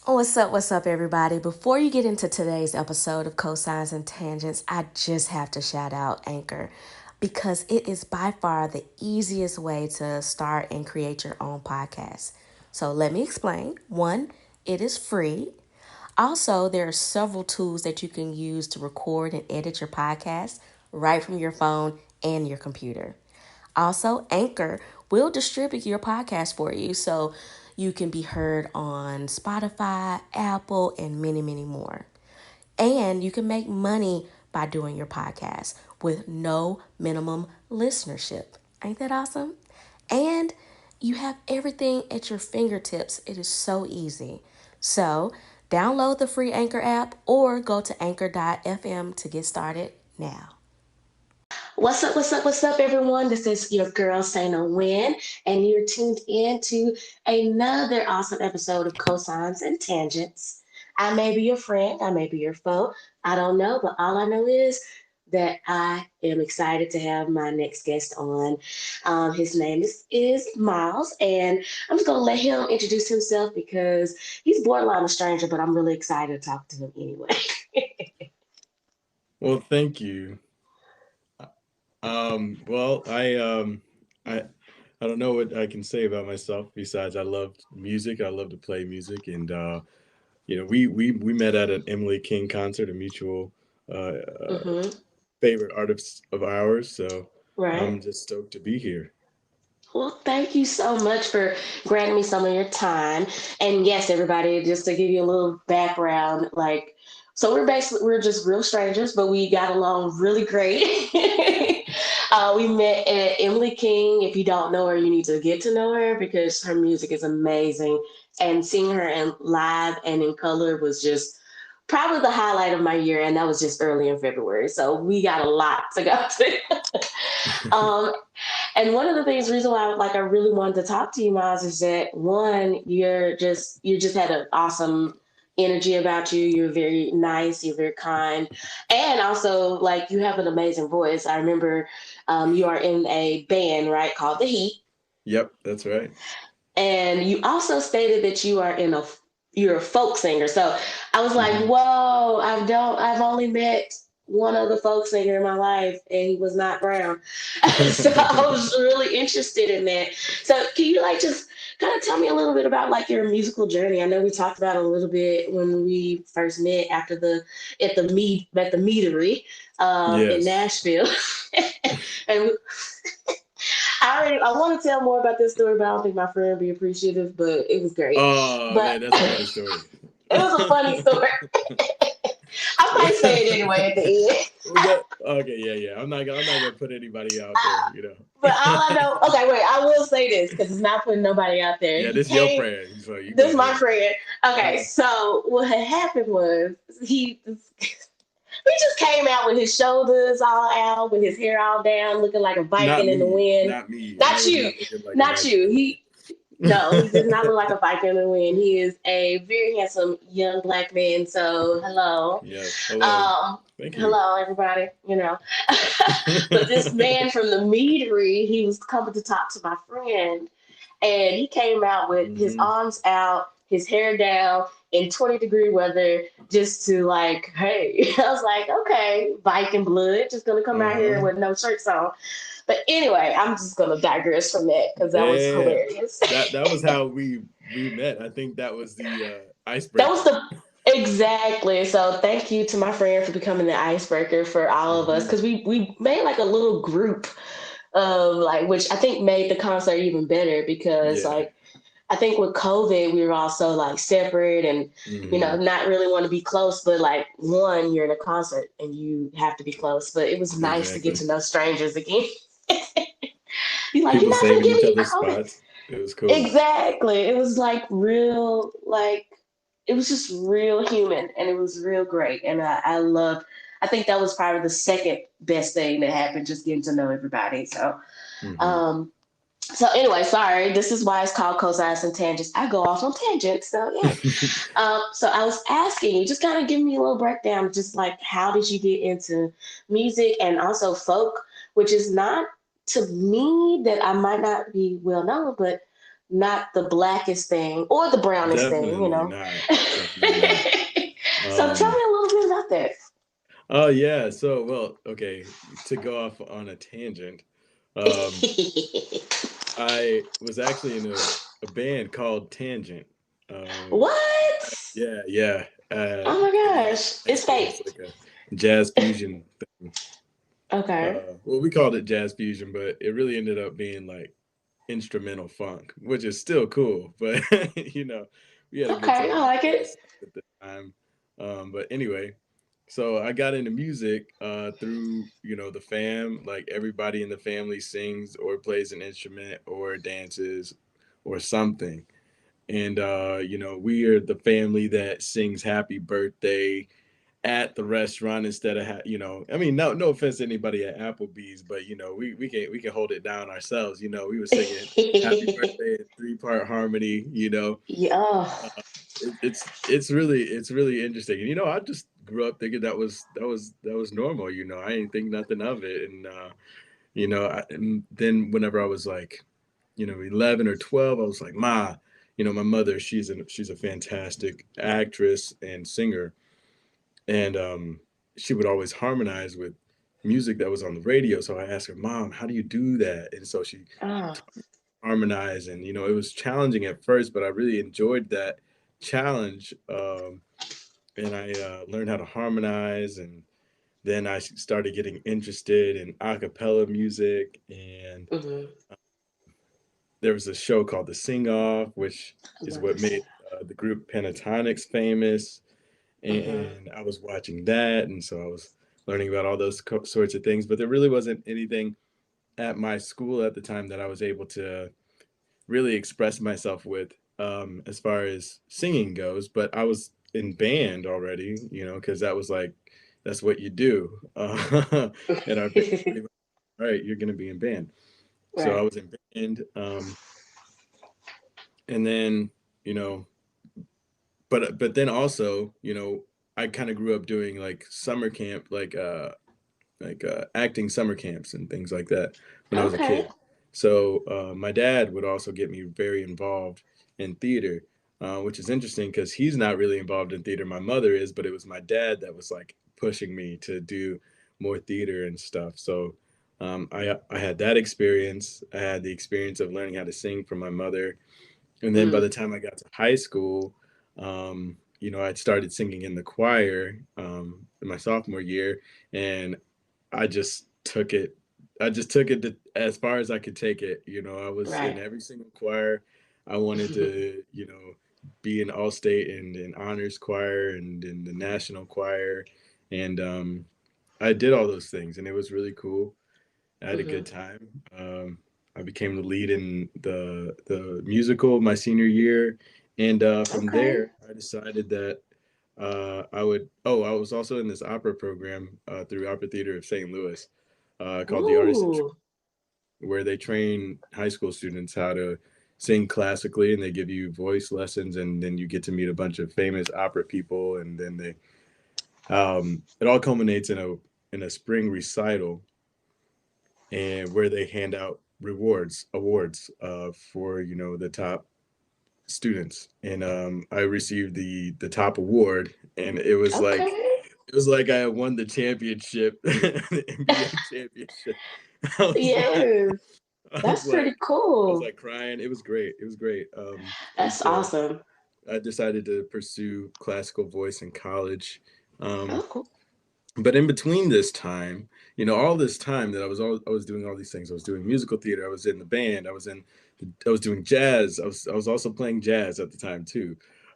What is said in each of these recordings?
What's up, everybody? Before you get into today's episode of Cosines and Tangents, I just have to shout out Anchor because it is by far the easiest way to start and create your own podcast. So let me explain. One, it is free. Also, there are several tools that you can use to record and edit your podcast right from your phone and your computer. Also, Anchor will distribute your podcast for you so you can be heard on Spotify, Apple, and many, many more. And you can make money by doing your podcast with no minimum listenership. Ain't that awesome? And you have everything at your fingertips. It is so easy. So, download the free Anchor app or go to anchor.fm to get started now. What's up, everyone? This is your girl, Sana Win, and you're tuned in to another awesome episode of Cosines and Tangents. I may be your friend, I may be your foe, I don't know, but all I know is that I am excited to have my next guest on. His name is Miles, and I'm just going to let him introduce himself because he's borderline a stranger, but I'm really excited to talk to him anyway. Well, thank you. Well, I I don't know what I can say about myself besides I love music. I love to play music, and we met at an Emily King concert, a mutual hmm favorite artist of ours. So Right. I'm just stoked to be here. Well, thank you so much for granting me some of your time. And yes, everybody, just to give you a little background, so we're just real strangers, but we got along really great. We met at Emily King. If you don't know her, you need to get to know her because her music is amazing. And seeing her in live and in color was just probably the highlight of my year. And that was just early in February. So we got a lot to go to. um, and one of the things, reason why I really wanted to talk to you, Miles, is that one, you just had an awesome energy about you. You're very nice, you're very kind. And also like you have an amazing voice. I remember you are in a band, right, called The Heat. Yep, that's right. And you also stated that you're a folk singer. So I was like, hmm whoa, I've only met one other folk singer in my life, and he was not brown. So I was really interested in that. So can you just kind of tell me a little bit about your musical journey? I know we talked about it a little bit when we first met after the at the meadery in Yes. Nashville. And I want to tell more about this story, but I don't think my friend would be appreciative. But it was great. Oh But man, that's a funny it story. was a funny story. I might say it anyway at the end. Was that okay? Yeah, yeah. I'm not gonna put anybody out there. But all I know, okay, wait, I will say this because it's not putting nobody out there. Yeah, He this is your came, friend, so you go this is my ahead. friend. Okay, Uh, so what had happened was he just came out with his shoulders all out, with his hair all down, looking like a not Viking in the me, wind. not me. I Not was you, not looking like a not Viking. you. No, he does not look like a Viking in the wind. He is a very handsome young black man. So hello, Yes. Hello. um, Thank you. hello everybody. But this man from the meadery, he was coming to talk to my friend, and he came out with his hmm arms out, his hair down in 20-degree weather, just to hey. I was like, okay, Viking blood, just gonna come out here Uh-huh. with no shirts on. But anyway, I'm just gonna digress from that because that was Yeah. hilarious. That was how we met. I think that was the That was icebreaker. the exactly. So thank you to my friend for becoming the icebreaker for all of us hmm because we made a little group of which I think made the concert even better because Yeah. I think with COVID we were also separate and hmm not really want to be close, but one, you're in a concert and you have to be close. But it was nice to get Exactly. to know strangers again. People You're not gonna saving give each me other's COVID. spots. It was cool. Exactly. It was real, it was just real human and it was real great. And I think that was probably the second best thing that happened, just getting to know everybody. hmm Um, so anyway, sorry, this is why it's called Cosines and Tangents. I go off on tangents. So yeah. So I was asking you, just kind of give me a little breakdown, just how did you get into music and also folk, which is not to me that I might not be well known, but not the blackest thing or the brownest thing, you Definitely know. not. Definitely not. So tell Um, me a little bit about that. oh yeah. So, well, okay, to go off on a tangent, um, I was actually in a band called Tangent. Um, What? yeah, yeah. Oh my In gosh. high It's school, it was fake. like a jazz fusion thing. Okay. Well, we called it jazz fusion, but it really ended up being like instrumental funk, which is still cool. But we had a good Okay, I time like doing it. stuff at the time. But anyway, so I got into music through the fam. Like everybody in the family sings or plays an instrument or dances or something. And we are the family that sings happy birthday at the restaurant instead of I mean, no offense to anybody at Applebee's, but we can hold it down ourselves. We were singing happy birthday in three-part harmony. Yeah. It's really interesting. And I just grew up thinking that was normal. I didn't think nothing of it. And and then whenever I was like 11 or 12, I was like, Ma, my mother, she's a fantastic actress and singer, and she would always harmonize with music that was on the radio. So I asked her, Mom, how do you do that? And so she Oh. harmonized, and it was challenging at first, but I really enjoyed that challenge. And I learned how to harmonize, and then I started getting interested in a cappella music, and Hmm. there was a show called The Sing Off, which I is love what this. made the group Pentatonics famous. Hmm. And I was watching that, and so I was learning about all those sorts of things. But there really wasn't anything at my school at the time that I was able to really express myself with, as far as singing goes. But I was in band already, because that's what you do. And our parents pretty much, all right, you're going to be in band. So I Right. was in band, and then you know but then also, I kind of grew up doing like summer camp, like acting summer camps and things like that when I was a Okay. kid. So my dad would also get me very involved in theater, which is interesting because he's not really involved in theater. My mother is, but it was my dad that was like pushing me to do more theater and stuff. So I had that experience. I had the experience of learning how to sing from my mother, and then by Mm. the time I got to high school, I'd started singing in the choir in my sophomore year, and I just took it. I just took it as far as I could take it. I was in Right. every single choir. I wanted to, be in all state and in honors choir and in the national choir, and I did all those things, and it was really cool. I had a Hmm. good time. I became the lead in the musical my senior year, and from Okay. there, I decided that I would. Oh, I was also in this opera program through Opera Theater of St. Louis, called the Artist in Ooh. where they train high school students how to sing classically, and they give you voice lessons, and then you get to meet a bunch of famous opera people, and then it all culminates in a spring recital, and where they hand out awards for the top students. And I received the top award, and Okay. it was like I won the championship, the NBA championship. I was like, Yes. I was That's like, pretty cool. crying. It was great. It was great. And That's so awesome. I decided to pursue classical voice in college. Um, Oh, cool. but in between this time, all this time that I was doing all these things. I was doing musical theater. I was in the band. I was doing jazz. I was also playing jazz at the time too.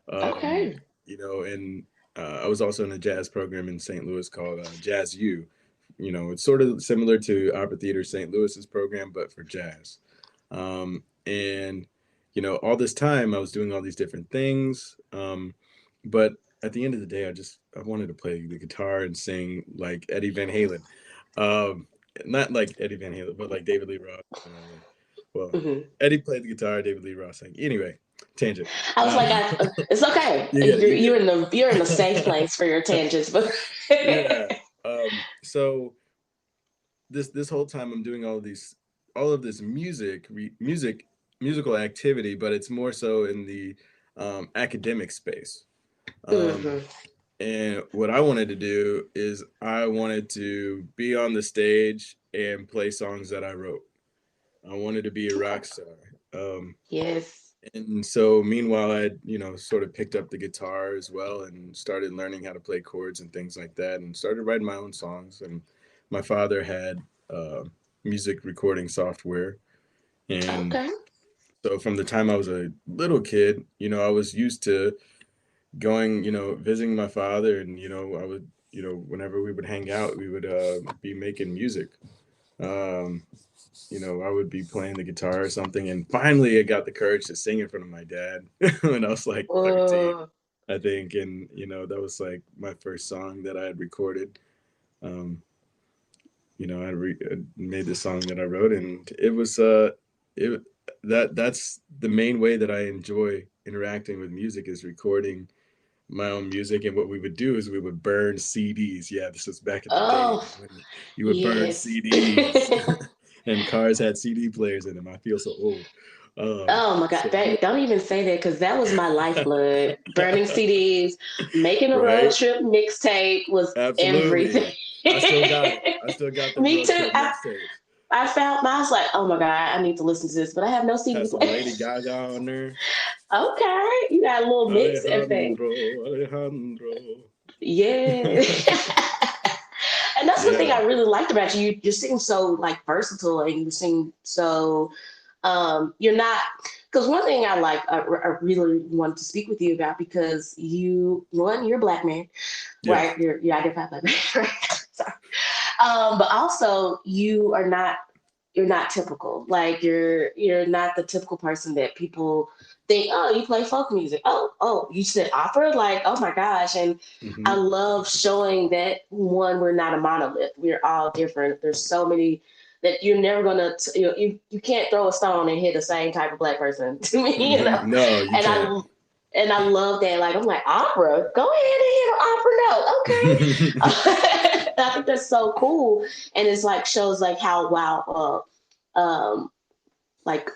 Um, Okay. and I was also in a jazz program in St. Louis called Jazz U. It's sort of similar to Opera Theater St. Louis's program, but for jazz. And all this time I was doing all these different things. But at the end of the day, I wanted to play the guitar and sing like Eddie Van Halen. Um, Not like Eddie Van Halen, but like David Lee Roth. Well, Hmm. Eddie played the guitar, David Lee Roth sang. Anyway, tangent. I was like, Um, it's okay. you get it. You're You get you're it. in the safe place for your tangents, but Yeah. So this whole time I'm doing all of this music musical activity, but it's more so in the academic space. Um, Mm-hmm. and what I wanted to do is I wanted to be on the stage and play songs that I wrote. I wanted to be a Okay. rock star. Um, Yes. and so meanwhile, I, sort of picked up the guitar as well and started learning how to play chords and things like that and started writing my own songs. And my father had uh, music recording software. And Okay. so from the time I was a little kid, I was used to going, visiting my father, and I would, whenever we would hang out, we would be making music. Um, I would be playing the guitar or something, and finally, I got the courage to sing in front of my dad when I was like 13, Oh, I think, and that was like my first song that I had recorded. Um, I made the song that I wrote, and it that's the main way that I enjoy interacting with music is recording my own music. And what we would do is we would burn CDs. Yeah, this was back in the day oh, when you would burn yes. CDs and cars had CD players in them. I feel so old. Oh my God, So that don't even say that because that was my lifeblood. Burning CDs, making a road right, trip mixtape was everything. absolutely. I still got it. I still got the Me road too. trip mixtapes. I found mine. I was like, oh my God, I need to listen to this, but I have no Had CD some player. Lady Gaga on there. Okay, you got a little mix and thing. Alejandro, Alejandro. Yeah. And that's the thing Yeah. I really liked about you. You seem so like versatile, and you seem so you're not, because one thing I really wanted to speak with you about, because you're a black man, Yes. right? You identify black man, right? Sorry. But also you're not typical. Like you're not the typical person that people think, oh, you play folk music. Oh, you said opera? Like, oh my gosh. And I Hmm. love showing that one, we're not a monolith. We're all different. There's so many that you're never gonna you can't throw a stone and hit the same type of black person to me, you know. Hmm. No, you And can't. I love that. Like I'm like, opera, go ahead and hit an opera note. Okay. I think that's so cool. And it's like shows like how wow like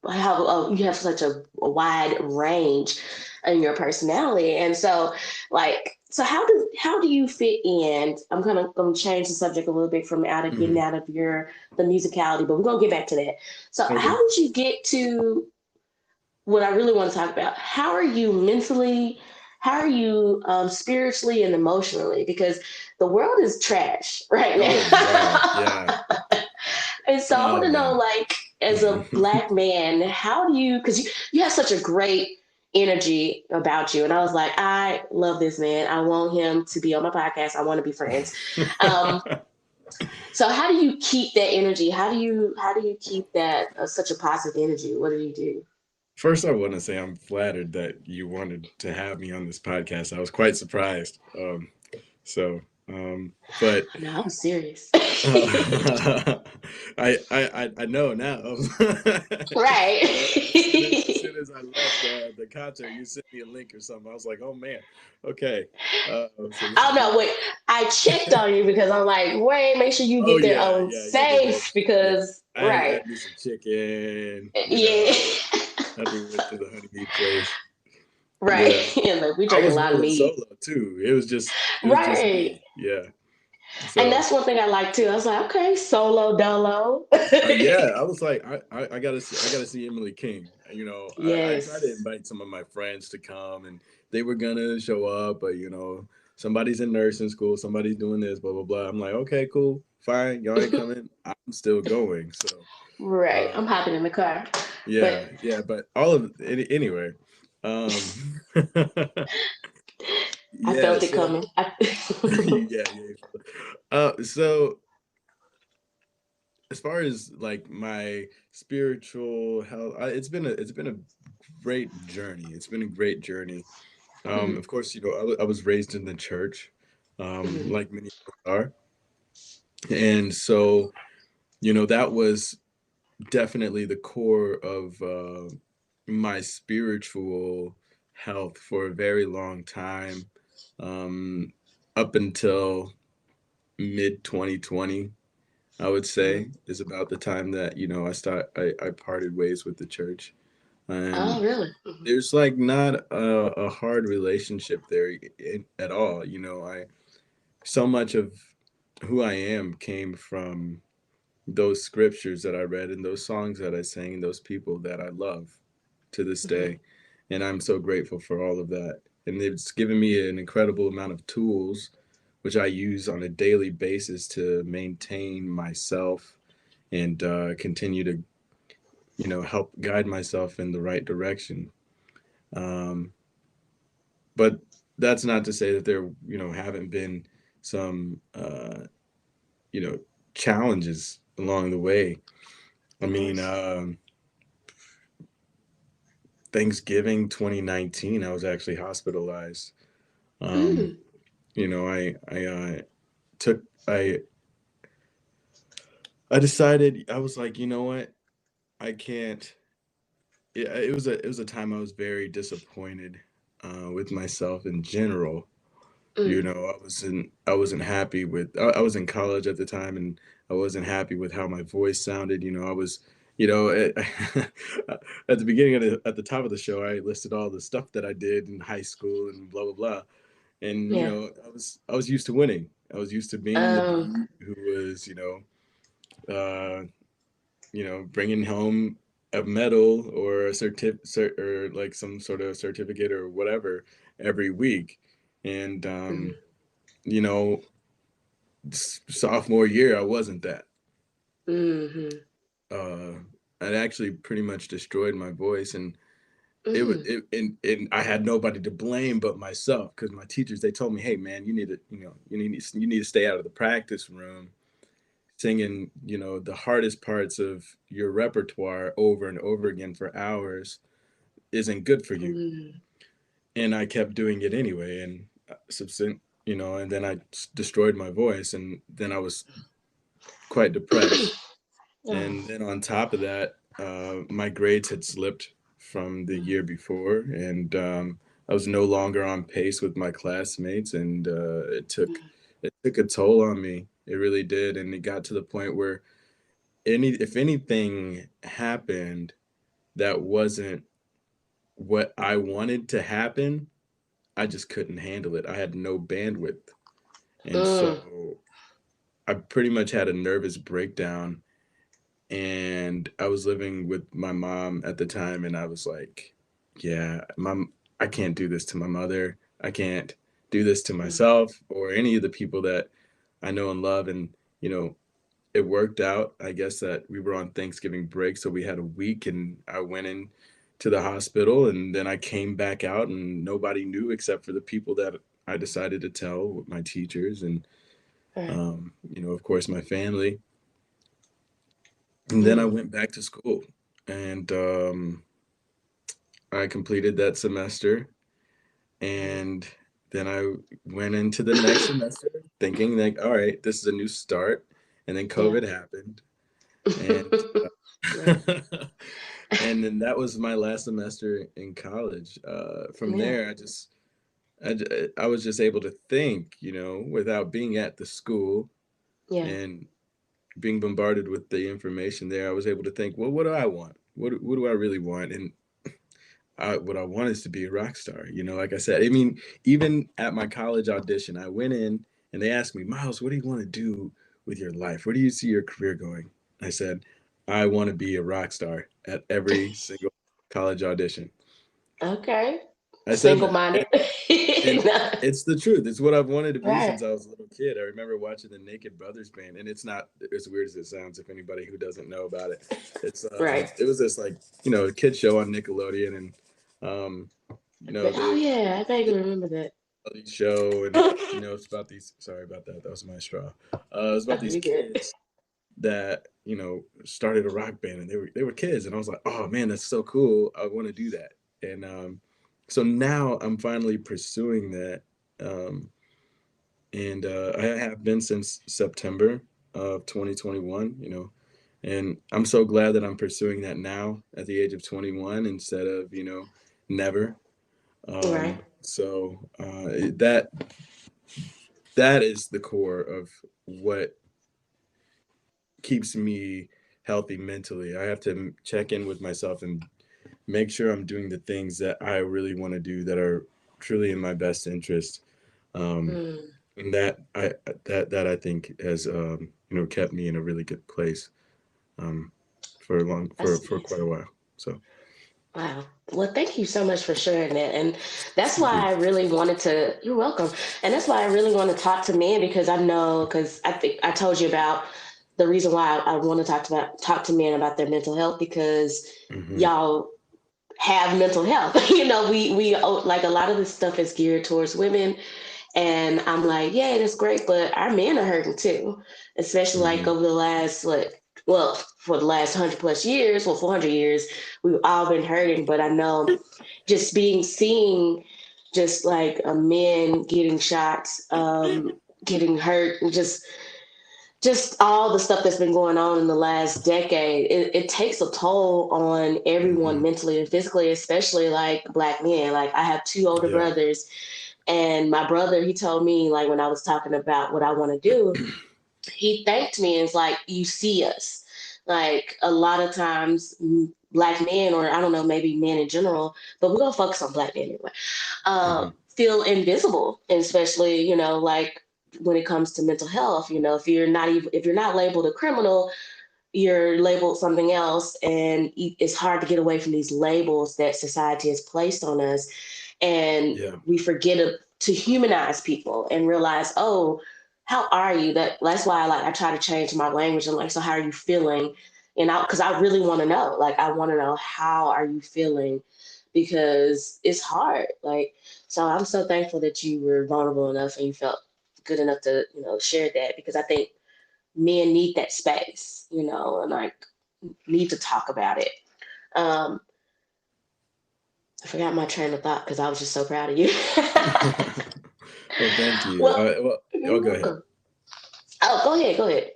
how you have such a wide range in your personality. And so so how do you fit in? I'm gonna change the subject a little bit from out of getting Hmm. out of your the musicality, but we're gonna get back to that. So Okay. how did you get to what I really want to talk about? How are you mentally? How are you spiritually and emotionally? Because the world is trash right Oh wow. Yeah. now. And so I want Oh to know, man. like, as a black man, how do you, because you have such a great energy about you. And I was like, I love this man. I want him to be on my podcast. I want to be friends. Um, so how do you keep that energy? How do you keep that such a positive energy? What do you do? First, I want to say I'm flattered that you wanted to have me on this podcast. I was quite surprised. So, but No, I was serious. I know now. Right. As soon as I left the concert, you sent me a link or something. I was like, oh man, okay. So this Oh is no, good. wait. I checked on you because I'm like, wait, make sure you Oh get there yeah, yeah, yeah. The safe yeah. because I right. had me some chicken. Yeah. After we went to the honey meat place. Right. Yeah, And like we I drink a was lot of rolling mead. solo too. It was just Right. me. Yeah. And So that's one thing I like too. I was like, okay, solo dolo. yeah, I was like, I gotta see Emily King. I tried to Yes. invite some of my friends to come, and they were gonna show up, but somebody's in nursing school, somebody's doing this, blah blah blah. I'm like, okay, cool, fine, y'all ain't coming. I'm still going. So, Right. I'm uh, hopping in the car. But yeah, yeah, but anyway, um, I yeah, felt it so coming. yeah, yeah. So as far as like my spiritual health, it's been a great journey. It's been a great journey. Mhm, Of course, I was raised in the church, mhm, like many of us are, and so that was definitely the core of my spiritual health for a very long time, um, up until mid 2020. I would Mm-hmm. say, is about the time that, I parted ways with the church. Oh, And really? Mm-hmm. there's like not a hard relationship there at all. So much of who I am came from those scriptures that I read and those songs that I sang and those people that I love to this Mm-hmm. day. And I'm so grateful for all of that. And it's given me an incredible amount of tools, which I use on a daily basis to maintain myself and continue to, help guide myself in the right direction. Um, but that's not to say that there, haven't been some, you know, challenges along the way. I Of mean, course. Thanksgiving 2019, I was actually hospitalized. Um, Mm. I took I decided I was like, you know what, I can't. It was a time I was very disappointed with myself in general. Mm. I wasn't happy with. I was in college at the time, and I wasn't happy with how my voice sounded. I was, at, at the beginning at the top of the show, I listed all the stuff that I did in high school and blah blah blah. And Yeah. I was used to winning. I was used to being the Um. dude who was, bringing home a medal or a or like some sort of certificate or whatever every week. And Mm-hmm. you know, sophomore year, I wasn't that. Mm-hmm. Uh, it actually pretty much destroyed my voice, and it was Mm. and I had nobody to blame but myself because my teachers they told me, hey man, you need to stay out of the practice room singing the hardest parts of your repertoire over and over again for hours isn't good for you. Mm. And I kept doing it anyway, and and then I destroyed my voice, and then I was quite depressed. Oh. And then on top of that, my grades had slipped from the Mm. year before, and I was no longer on pace with my classmates, and it took a toll on me. It really did, and it got to the point where if anything happened that wasn't what I wanted to happen, I just couldn't handle it. I had no bandwidth, and Mm. so I pretty much had a nervous breakdown, and I was living with my mom at the time, and I was like, yeah, mom, I can't do this to my mother. I can't do this to Mm. myself or any of the people that I know and love. And you know it worked out, I guess, that we were on Thanksgiving break, so we had a week, and I went in to the hospital, and then I came back out, and nobody knew except for the people that I decided to tell, my teachers, and Right. of course, my family. And then I Mm. went back to school, and I completed that semester, Mm. and then I went into the next semester thinking like, all right, this is a new start, and then Yeah. COVID happened, and Right. and then that was my last semester in college. From Yeah. there, I was just able to think, without being at the school Yeah. and being bombarded with the information there. I was able to think, well, what do I want? What do I really want? And what I want is to be a rock star. Like I said, I mean, even at my college audition, I went in and they asked me, Miles, what do you want to do with your life? Where do you see your career going? I said, I want to be a rock star at every single college audition. Okay. I said Single that. minded. And it's the truth. It's what I've wanted to be Right. since I was a little kid. I remember watching the Naked Brothers band, and it's not as weird as it sounds. If anybody who doesn't know about it, Right. it was this like kid show on Nickelodeon, and um, Oh the yeah, I vaguely remember that. show, and it's about these. Sorry about that. That was my straw. It's about Oh, these you good. kids that started a rock band, and they were kids, and I was like, oh man, that's so cool. I want to do that, and so now I'm finally pursuing that. Um, and I have been since September of 2021. And I'm so glad that I'm pursuing that now at the age of 21 instead of never. Right. That is the core of what keeps me healthy mentally. I have to check in with myself and make sure I'm doing the things that I really want to do that are truly in my best interest. Um, Mm, and that I think has kept me in a really good place um, for a long that's for nice. quite a while. So Wow. Well, thank you so much for sharing that. And that's thank why you. I really wanted to, you're welcome. And that's why I really want to talk to men because I know, because I think I told you about the reason why I want to talk to men about their mental health because Hmm. y'all have mental health. We like a lot of this stuff is geared towards women. And I'm like, yeah, that's great, but our men are hurting too, especially like Hmm. over the last for the last 100 plus years, 400 years, we've all been hurting. But I know just seeing just like a men getting shots, getting hurt, and just all the stuff that's been going on in the last decade, it takes a toll on everyone Hmm. mentally and physically, especially like black men. Like I have two older Yeah. brothers, and my brother, he told me like when I was talking about what I want to do, he thanked me and was like, "You see us." Like a lot of times, black men, or I don't know, maybe men in general, but we're gonna focus on black men anyway, Hmm. feel invisible, and especially like when it comes to mental health. If you're not labeled a criminal, you're labeled something else, and it's hard to get away from these labels that society has placed on us, and Yeah. we forget to humanize people and realize, oh, how are you? That's why I try to change my language and like, so how are you feeling? And because I really want to know, like I want to know, how are you feeling, because it's hard. Like, so I'm so thankful that you were vulnerable enough and you felt good enough to share that, because I think men need that space, and like need to talk about it. Um, I forgot my train of thought because I was just so proud of you. Well, thank you. Well, Well, you're go ahead. welcome. Oh, go ahead, go ahead.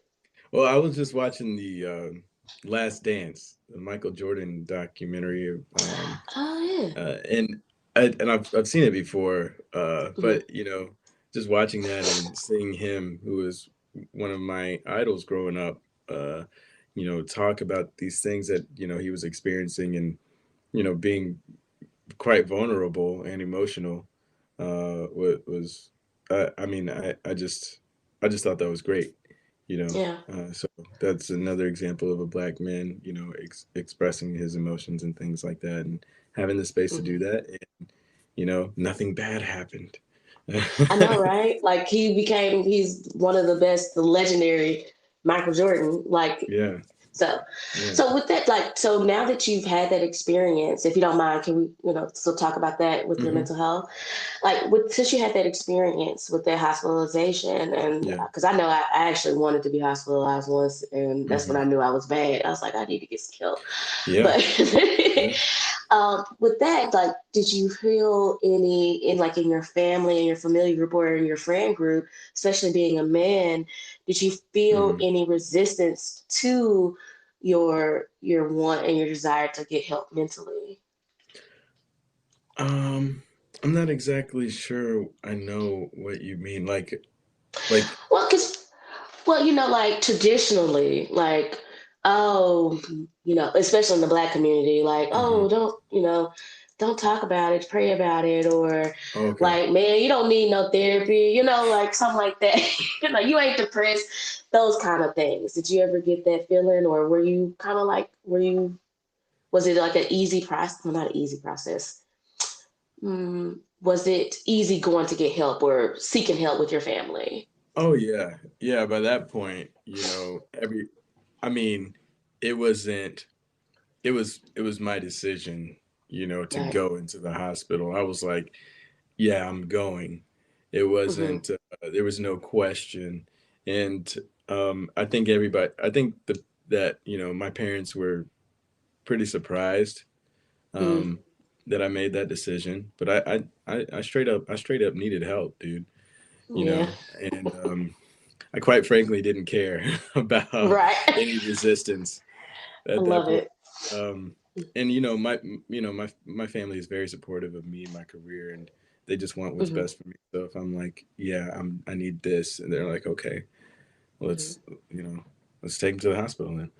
Well, I was just watching the Last Dance, the Michael Jordan documentary, Oh yeah. and I've seen it before, Mm-hmm, but just watching that and seeing him, who was one of my idols growing up, uh, talk about these things that he was experiencing, and being quite vulnerable and emotional, was I mean I just thought that was great, yeah. so that's another example of a black man, expressing his emotions and things like that, and having the space to Mm-hmm. do that, and nothing bad happened. I know, right? Like he's one of the best, the legendary Michael Jordan. Like, Yeah, so, yeah. so with that, like, so now that you've had that experience, if you don't mind, can we, still talk about that with your Hmm. mental health? Like, since you had that experience with that hospitalization, and Yeah. because I know I actually wanted to be hospitalized once, and that's when Hmm. I knew I was bad. I was like, I need to get some help. Yeah. But Yeah. with that, like, did you feel any in your family and your familiar group or in your friend group, especially being a man, did you feel Hmm. any resistance to your want and your desire to get help mentally? um I'm not exactly sure I know what you mean, like Well, because like traditionally, like, oh, especially in the black community, like, hmm oh, don't talk about it, pray about it, or okay. like, man, you don't need no therapy, like something like that. You ain't depressed, those kind of things. Did you ever get that feeling, or were you kind of like, was it like an easy process? Well, not an easy process. Was it easy going to get help or seeking help with your family? Oh yeah, yeah. By that point, every. I mean, it wasn't. It was my decision, to Right. go into the hospital. I was like, yeah, I'm going. It Mm-hmm. wasn't. There was no question, and I think everybody. I think that my parents were pretty surprised Mm, um, that I made that decision. But I straight up needed help, dude. yeah. And I quite frankly didn't care about Right. any resistance I at that love point. it. Um, and my family is very supportive of me and my career, and they just want what's Hmm. best for me. So if I'm like, yeah, I need this, and they're like, okay, Hmm. let's, you know. let's take him to the hospital then.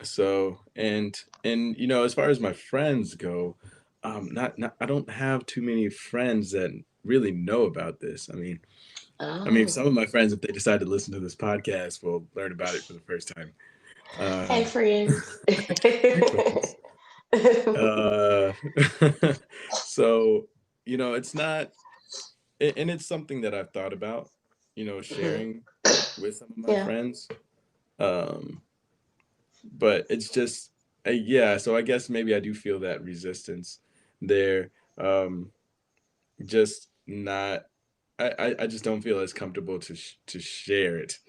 So and as far as my friends go, not I don't have too many friends that really know about this. I mean, Oh, some of my friends, if they decide to listen to this podcast, will learn about it for the first time. hey Uh, friends. Hey, friends. Uh, so, it's not, and it's something that I've thought about, Mhm. sharing with some of my Yeah, friends. Um, but it's just, yeah, so I guess maybe I do feel that resistance there. Um, just not, I just don't feel as comfortable to share it.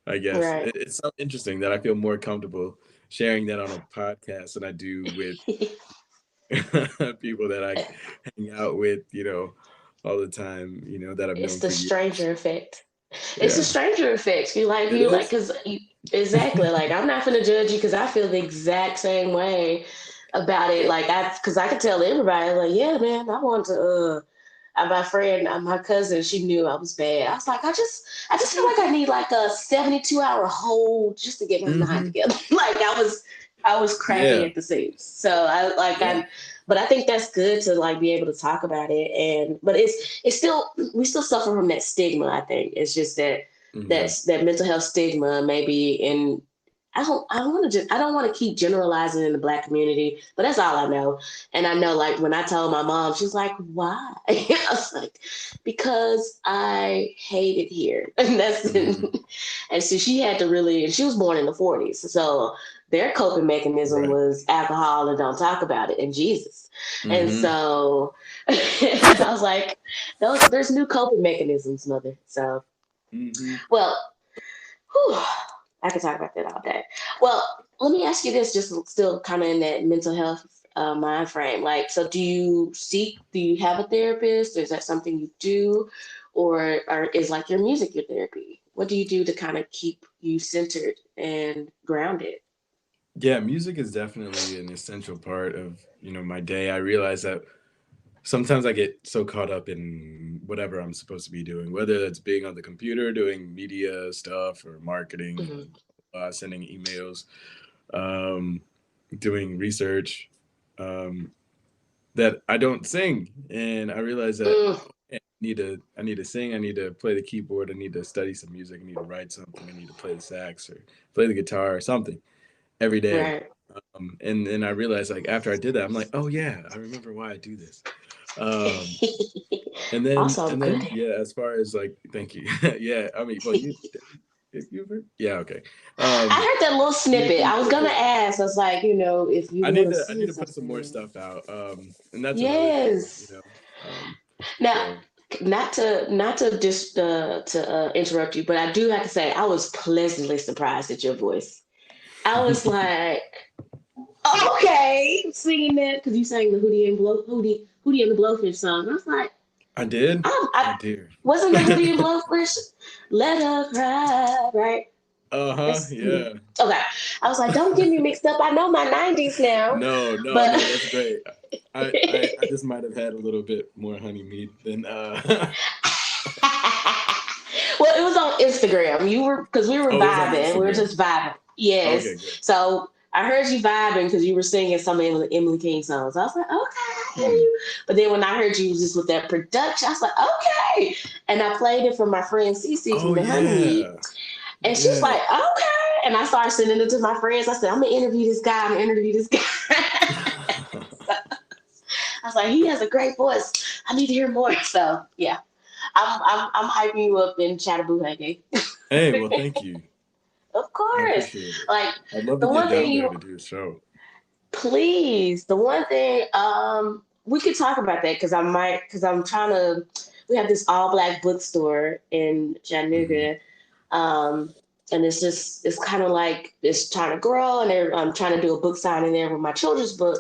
I guess right. it's so interesting that I feel more comfortable sharing that on a podcast than I do with people that I hang out with, all the time, that I've It's known the for years. stranger effect. It's the Yeah, stranger effect. it You like, is. cause you, exactly. Like I'm not gonna judge you because I feel the exact same way about it. Cause I could tell everybody, like, yeah, man, I want to. My friend, my cousin, she knew I was bad. I was like, I just feel like I need like a 72-hour hold just to get my mind Mm-hmm. together. Like I was cracking Yeah. at the seams. So Yeah. but I think that's good to like be able to talk about it. But it's still, we still suffer from that stigma. I think it's just that Yeah. that mental health stigma maybe in. I don't want to keep generalizing in the Black community, but that's all I know. And I know, like, when I told my mom, she's like, why? I was like, because I hate it here. And Mm-hmm. and so she had to really, and she was born in the 40s. So their coping mechanism Right. was alcohol and don't talk about it and Jesus. And Mm-hmm. so I was like, there's new coping mechanisms, mother. So, Mm-hmm. well, whew, I could talk about that all day. Well, let me ask you this, just still kind of in that mental health mind frame. Like, so do you have a therapist? Is that something you do? Or is like your music your therapy? What do you do to kind of keep you centered and grounded? Yeah, music is definitely an essential part of, my day. I realize that sometimes I get so caught up in whatever I'm supposed to be doing, whether it's being on the computer, doing media stuff or marketing, Hmm. sending emails, um, doing research, um, that I don't sing. And I realize that Mm, I need to sing. I need to play the keyboard. I need to study some music. I need to write something. I need to play the sax or play the guitar or something every day. right. And then I realized, like, after I did that, I'm like, oh yeah, I remember why I do this. Um, and then Also, I'm and good then at it. yeah, as far as like, thank you. Yeah, I mean, well, you ever, yeah, okay. I Um, heard that little you snippet. I was gonna people, ask. I was like, if you I want need to to I need sing to put some more something. stuff out. And that's another thing, Yes. Um, Now, so not to just to interrupt you, but I do have to say I was pleasantly surprised at your voice. I was like, okay, singing that because you sang the Hootie and the Blowfish song. I was like, I did. I Oh dear. wasn't the Hootie and Blowfish. Let her cry, right? Uh-huh. That's Yeah. okay. I was like, don't get me mixed up. I know my '90s now, No, no, but no, that's great. I just might have had a little bit more honey mead than well, it was on Instagram. You were because we were oh, it was on vibing. We were Instagram. just vibing. Yes. Okay, good. So I heard you vibing because you were singing some of Emily King songs. I was like, okay, I hear Hmm. you. But then when I heard you was just with that production, I was like, okay. And I played it for my friend Cece from Oh the Honeymead, yeah. and she was Yeah. like, okay. And I started sending it to my friends. I said, I'm gonna interview this guy. I'm gonna interview this guy. I was like, he has a great voice. I need to hear more. So yeah, I'm hyping you up in Chattabuhage. Hey, well, thank you. Of I course. appreciate it. Like I'd love to the get one thing down there you to do a show. please, the one thing we could talk about that because I'm trying to we have this all black bookstore in Hmm. Chattanooga. Um and it's kind of like it's trying to grow and I'm trying to do a book signing there with my children's book.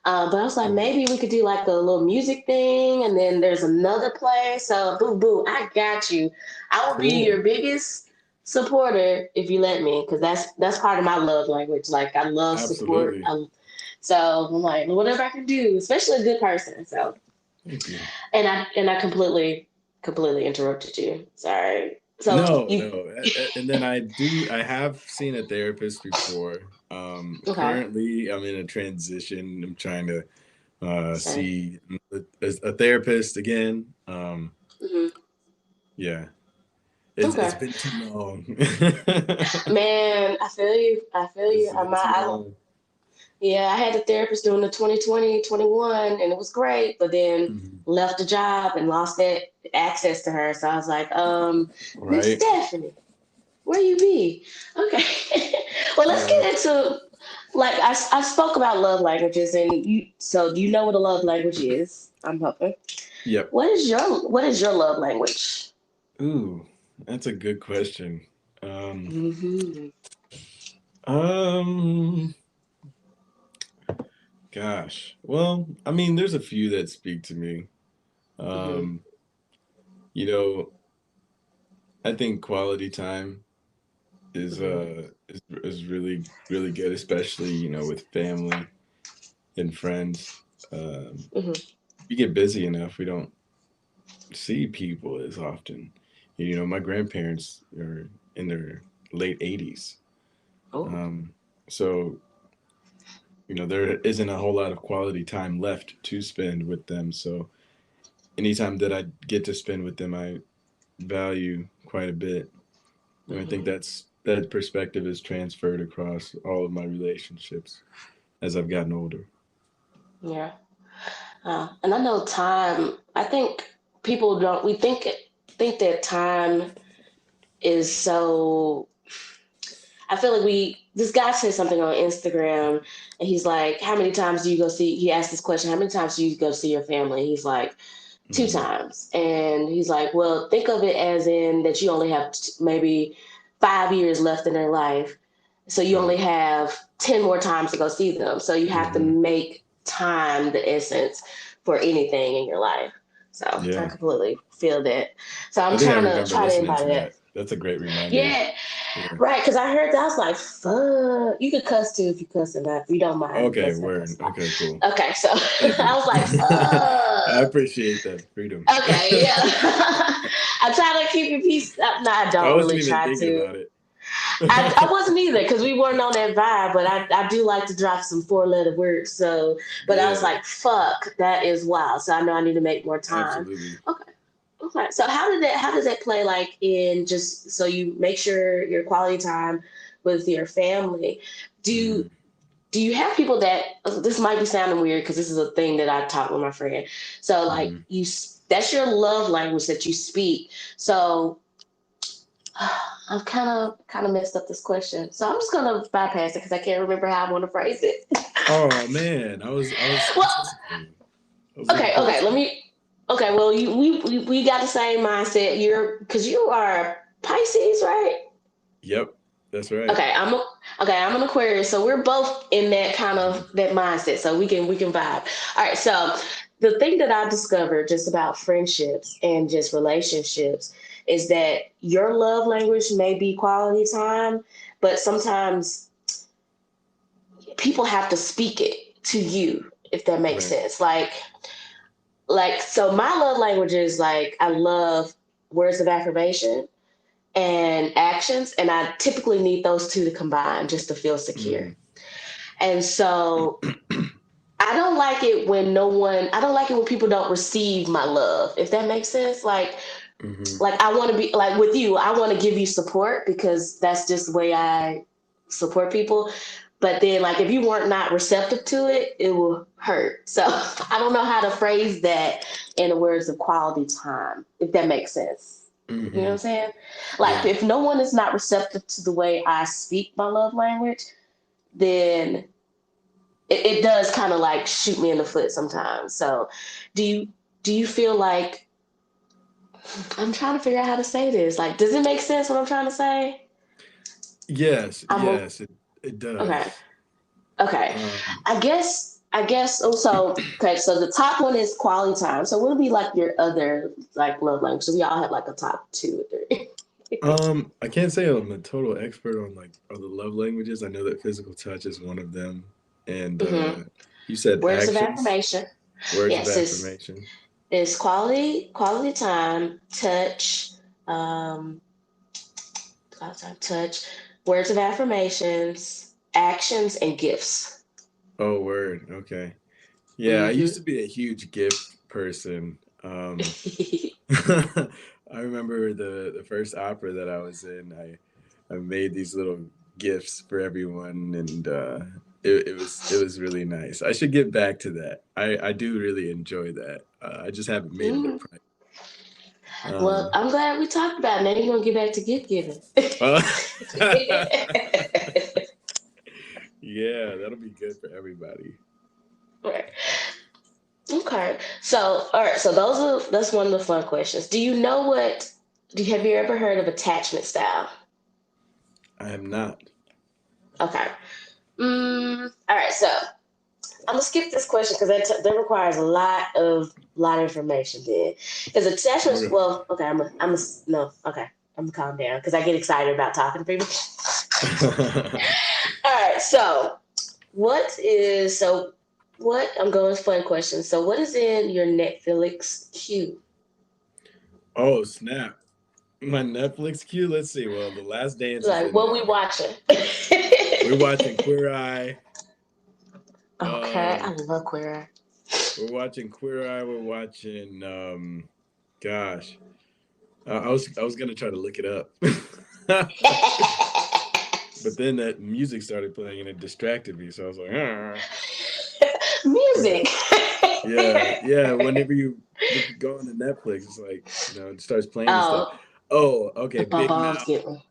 But I was like, Hmm. maybe we could do like a little music thing, and then there's another place. So, boo boo, I got you. I will be Cool. your biggest supporter if you let me, because that's part of my love language. Like, I love support. Absolutely. So I'm like, whatever I can do, especially a good person. So, Thank you. and I completely interrupted you. Sorry. So No, you no. And then I have seen a therapist before. okay? Currently, I'm in a transition. I'm trying to Same. see a therapist again. Hmm. Yeah, it's Okay, been too long. man, I feel you. I feel you. It's been too long. Yeah, I had a therapist during the 2020, 21, and it was great, but then Mhm. left the job and lost that access to her. So I was like, Miss Right? Stephanie, where you be? Okay. Well, let's Yeah. get into like I spoke about love languages, and so do you know what a love language is? I'm hoping. Yep. What is your love language? Ooh, that's a good question. Um, Hmm. um, Gosh. Well, I mean, there's a few that speak to me. Hmm. Um, you know, I think quality time Hmm. is really really good, especially, with family and friends. Um, Hmm. we get busy enough, we don't see people as often. My grandparents are in their late 80s. Oh. Um, so, there isn't a whole lot of quality time left to spend with them. So anytime that I get to spend with them, I value quite a bit. And I think Hmm. that perspective is transferred across all of my relationships as I've gotten older. Yeah. And I know time. I think people don't. We think that time is so. I feel like this guy said something on Instagram, and he's like, "How many times do you go see?" He asked this question: "How many times do you go see your family?" He's like, "Two Hmm. times," and he's like, "Well, think of it as in that you only have maybe 5 years left in their life, so you only Right. have 10 more times to go see them. So you have to Hmm. make time the essence for anything in your life." So I Yeah. completely feel that. So I'm I think I trying to remember try to listening embody to that. that. That's a great reminder. Yeah, Yeah. right. Because I heard that, I was like, "Fuck." You could cuss too if you cuss or not. If you don't mind Okay, cussing, I word. cuss a lot. Okay, cool. Okay, so Thank you. I was like, I "Fuck." appreciate that freedom. Okay, yeah. I try to keep it peace. No, I I don't wasn't really even try thinking to. about it. I wasn't either because we weren't on that vibe, but I do like to drop some four-letter words. So, but I was Yeah, like, fuck, that is wild. So I know I need to make more time. absolutely. Okay. Okay. So how does that play like in just so you make sure your quality time with your family? Do Hmm. do you have people that this might be sounding weird because this is a thing that I talk with my friend. So like Hmm. that's your love language that you speak. So I've kind of messed up this question, so I'm just gonna bypass it because I can't remember how I want to phrase it. Oh man, I was Well, anticipating. I was looking okay, forward okay. to Let it. me. Okay, well, we got the same mindset. You're because you are Pisces, right? Yep, that's right. Okay, I'm an Aquarius, so we're both in that kind Mhm. of that mindset. So we can vibe. All right. So the thing that I discovered just about friendships and just relationships is that your love language may be quality time, but sometimes people have to speak it to you, if that makes Right. sense. Like so my love language is like I love words of affirmation and actions, and I typically need those two to combine just to feel secure. Hmm. And so I don't like it when people don't receive my love, if that makes sense. Hmm. Like I want to be like with you, I want to give you support because that's just the way I support people. But then like if you weren't not receptive to it, it will hurt. So I don't know how to phrase that in the words of quality time, if that makes sense. You know what I'm Hmm. saying? Like Yeah. if no one is not receptive to the way I speak my love language, then it does kind of like shoot me in the foot sometimes. So do you do you feel like I'm trying to figure out how to say this? Like, does it make sense what I'm trying to say? Yes, I'm it okay. does. Okay. Um, I guess also okay, so the top one is quality time. So what would be like your other like love language? So we all have like a top two or three. I can't say I'm a total expert on like other love languages. I know that physical touch is one of them, and Hmm. you said Words of actions, affirmation. words of Yes, affirmation. it's quality time, touch, um, Outside touch, words of affirmations, actions, and gifts. Oh, word. Okay. Yeah, I used Mm-hmm. to be a huge gift person. I remember the first opera that I was in. I made these little gifts for everyone, and it was really nice. I should get back to that. I do really enjoy that. I just haven't made it a Mm. priority. Well, Um, I'm glad we talked about it. Now you're gonna get back to gift giving. uh, yeah, that'll be good for everybody. Right. Okay. So, all right. So that's one of the fun questions. Do you know what? Have you ever heard of attachment style? I am not. Okay. All right. So I'm gonna skip this question because that requires a lot of information. Then, because attachments. Okay. Well, okay. I'm a no. Okay. I'm gonna calm down because I get excited about talking to people. All right. So what? I'm going with fun questions. So, what is in your Netflix queue? Oh, snap. My Netflix queue. Let's see. Well, The Last Dance is Like, in what we there. watching? We're watching Queer Eye. Okay, I Um, love Queer we're watching Queer Eye. We're watching. Gosh, I was gonna try to look it up, Eye. but then that music started playing and it distracted me. So I was like, ah. Music. But yeah, yeah. Whenever you go on to Netflix, it's like it starts playing and stuff. Oh, Oh, okay. my Big balls Mouth. get me.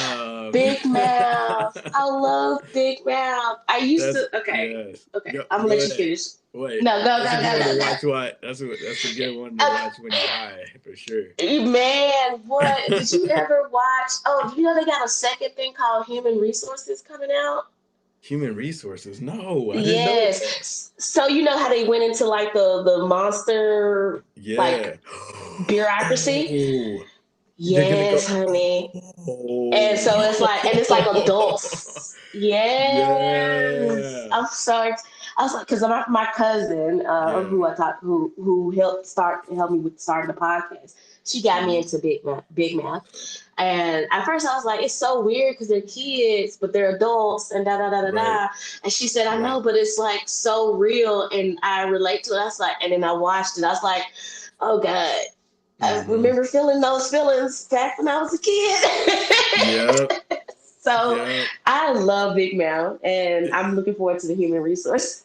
Um, Big Mouth. I love Big Mouth. I used that's to. Okay, yes. okay. Go I'm gonna go let you ahead. finish. Wait, No, go, that's a go, good go, one to go, watch. What? That's a good one to go. watch when you're high for sure. Man, what did you ever watch? Oh, you know they got a second thing called Human Resources coming out. Human resources. No, I didn't know that. Yes. So you know how they went into like the monster like Yeah. bureaucracy? Oh, they're gonna go. Yes, honey. And Oh. so it's like adults. Yes. Yeah. I'm sorry. I was like, because my cousin, Yeah. who I talked, who helped me with starting the podcast. She got me Mhm. into Big Mouth, and at first I was like, it's so weird because they're kids, but they're adults, and da da da da Right. da. And she said, I Right. know, but it's like so real, and I relate to it. I was like, and then I watched it. I was like, oh god, I Hmm. remember feeling those feelings back when I was a kid. Yep. So Yep. I love Big Mouth, and I'm looking forward to the human resource.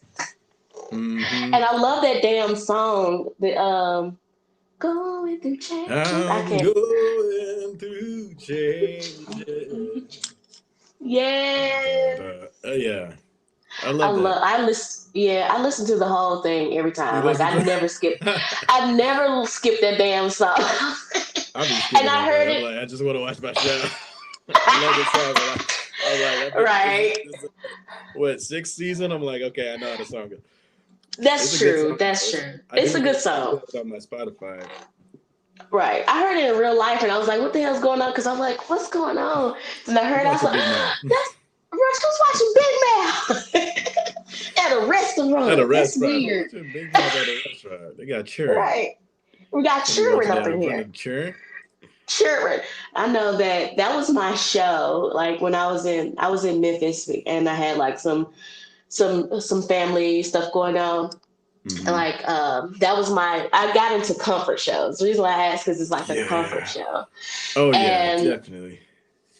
Hmm. And I love that damn song. The going through changes. I I'm can't. going through changes. Yes, Yeah, I I love that. love. I listen. Yeah, I listen to the whole thing every You time. Like listen I to never skip. that? I never skip that damn song. I'll be And skipping I that heard though. I'm it. like, I just want to watch my show. I love this song, but I'm like, Right. this is what, sixth season? I'm like, okay, I know how the song goes. It's That's a good true. song That's though. true. I It's do a good I do song. have it on my Spotify. Right. I heard it in real life and I was like, what the hell's going on? Because I'm like, what's going on? And I'm I was watching like, Big Mouth that's Rush was watching Big Mouth at a at a restaurant. That's restaurant. I'm weird. watching Big Mouth at a restaurant. They got churn. Right. We got Can't be children watching up that in in front here. of churn. Children. I know that was my show. Like when I was in Memphis and I had like some family stuff going on. Hmm. Like that was I got into comfort shows. The reason why I asked because it's like a comfort Yeah. show. Oh yeah, And definitely.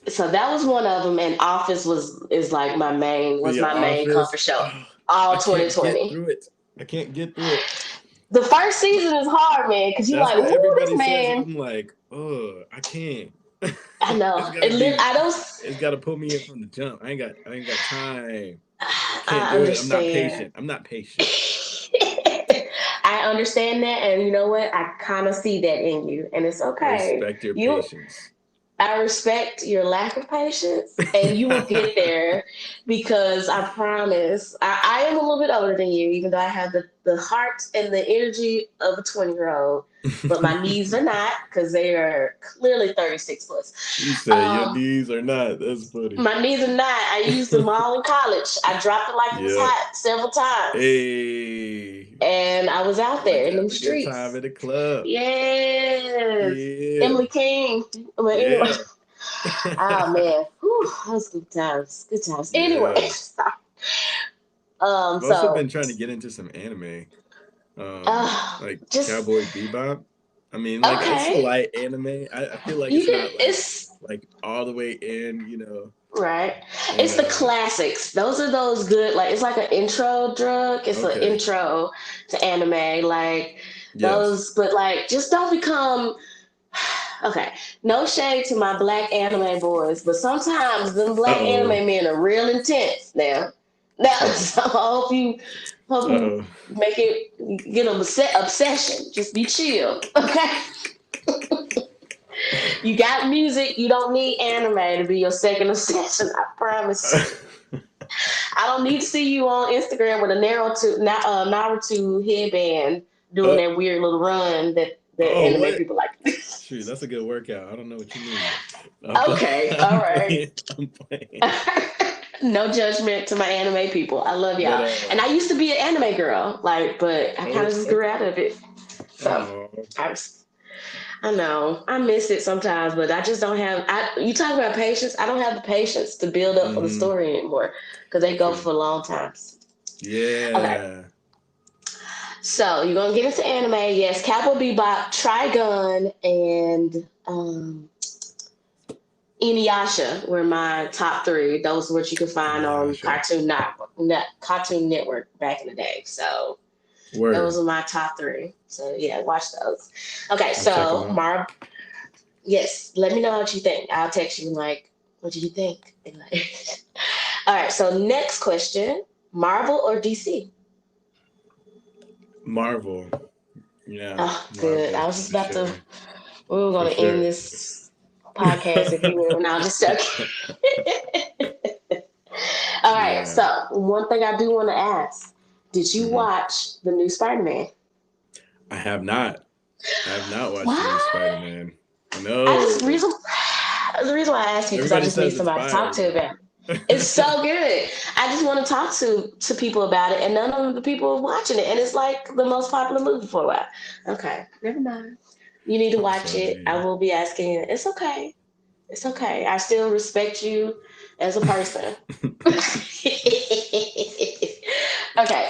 so that was one of them, and Office was like was The my main Office. comfort show Oh, all I can't get 2020. through it. I can't get through it. The first season is hard, man, because you're That's like, what ooh, this everybody says, and man. I'm like, oh, I can't. I know. it's gotta be. I don't. It's gotta put me in from the jump. I ain't got time. I can't I do it. I'm not understand. patient. I'm not patient. I understand that, and you know what? I kind of see that in you, and it's I okay. respect your You patience. I respect your lack of patience, and you will get there because I promise. I am a little bit older than you, even though I have the heart and the energy of a 20-year-old, but my knees are not because they are clearly 36 plus. You say your Um, knees are not. That's funny. my knees are not. I used them all in college. I dropped it like it was Yep. hot several times, Hey, and I was out there like in them having a good time streets. at the club. Yes, Yeah. Emily King. But anyway, Yeah. Oh man, whew, those good times. Good times. Anyway, Yeah. sorry. I've also So been trying to get into some anime, like just Cowboy Bebop. I mean, like it's okay. light anime. I feel like You it's can. not It's like all the way in, you know. right. And It's the classics. Those are those good. Like it's like an intro drug. It's an okay, intro to anime. Like yes. those, but like just don't become. Okay, no shade to my black anime boys, but sometimes them Uh black oh. anime men are real intense. Now, so I hope you Uh make it get an obsession. Just be chill, okay? You got music. You don't need anime to be your second obsession. I promise you. oh. I don't need to see you on Instagram with a Naruto headband doing uh that weird little run that oh, anime what? people like. Shoot, that's a good workout. I don't know what you mean. Okay, all I'm right. playing. I'm playing. No judgment to my anime people. I love But y'all. And I used to be an anime girl, like, but I kind oh, of just grew okay. out of it. So Oh, I was, I know I miss it sometimes, but I just don't have. You talk about patience. I don't have the patience to build up for the mm-hmm. story anymore because they go True. for long times. Okay, Yeah. so you're gonna get into anime. Yes, Cowboy Bebop, Trigun, and Inuyasha were my top three. Those are what you can find on Inuyasha. Cartoon Network back in the day. So those Word. are my top three. So yeah, watch those. Okay, I'll check them so out. yes, let me know what you think. I'll text you like, what do you think? And like, all right. So next question: Marvel or DC? Marvel. Yeah, Oh, good. I Marvel was just for about to. sure. We were For going to end sure. this podcast if you were. Now, just joking. All right. Yeah. So one thing I do want to ask: Did you hmm watch the new Spider-Man? I have not. I have not watched the new What? Spider-Man. I just No. reason the reason why I asked you because I Everybody just need says it's somebody to talk fire to though. about it. It's so good. I just want to talk to people about it, and none of the people are watching it, and it's like the most popular movie for a while. Okay, never mind. You need to I'm watch it. I sorry. will be asking you. It's okay. It's okay. I still respect you as a person. Okay.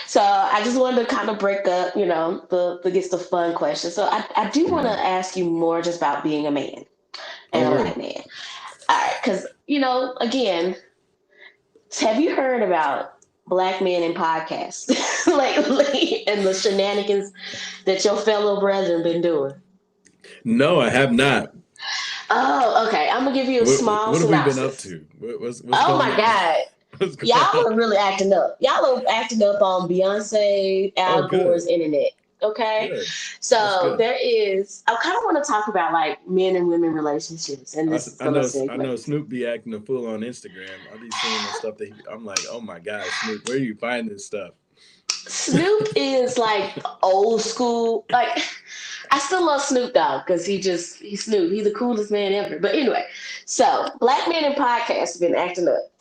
So I just wanted to kind of break up, the gets the fun question. So I do want to Mhm. ask you more just about being a man Oh, and a black word. man. All right, because again, have you heard about black men in podcasts lately and the shenanigans that your fellow brethren been doing? No, I have not. Oh, okay. I'm gonna give you a small What have we been up synopsis. to? What's Oh going my on? God. What's going Y'all on? are really acting up. Y'all are acting up on Beyonce, Oh, Al Gore's good. internet. Okay. Good. That's So good. there is, I kind of want to talk about like men and women relationships, and this is I going to know I segue. know Snoop be acting a fool on Instagram. I be seeing the stuff that I'm like, oh my gosh, Snoop, where do you find this stuff? Snoop is like old school. Like, I still love Snoop Dogg because he's Snoop. He's the coolest man ever. But anyway, so black men in podcasts have been acting up.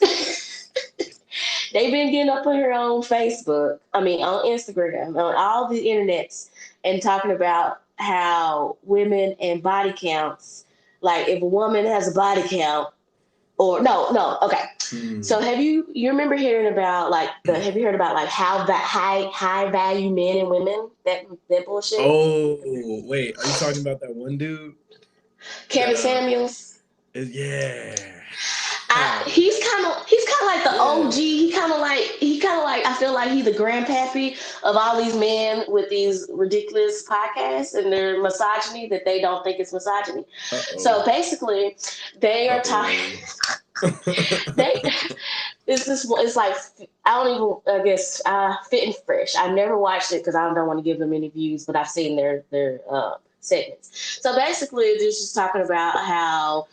They've been getting up on here on Facebook, I mean, on Instagram, on all the internets, and talking about how women and body counts, like if a woman has a body count, or no, okay. So Hmm. you remember hearing about have you heard about like how that high value men and women that bullshit? Oh, wait, are you talking about that one dude that Kevin Samuels. yeah. He's kind of like the OG. Yeah. He kind of like I feel like he's the grandpappy of all these men with these ridiculous podcasts and their misogyny that they don't think it's misogyny. Uh-oh. So basically, they are talking. Uh-oh. They it's like I don't even I guess Fit and Fresh. I've never watched it because I don't want to give them any views, but I've seen their segments. So basically, they're just talking about how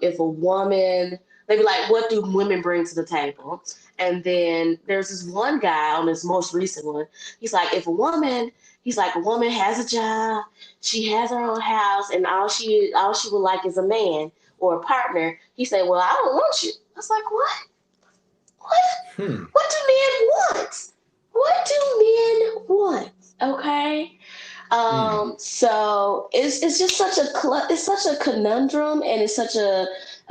if a woman, they be like, what do women bring to the table? And then there's this one guy on this most recent one. He's like, he's like, a woman has a job, she has her own house, and all she would like is a man or a partner. He said, well, I don't want you. I was like, what? What? hmm. What do men want? What do men want? Okay. Mm, So it's just such it's such a conundrum, and it's such a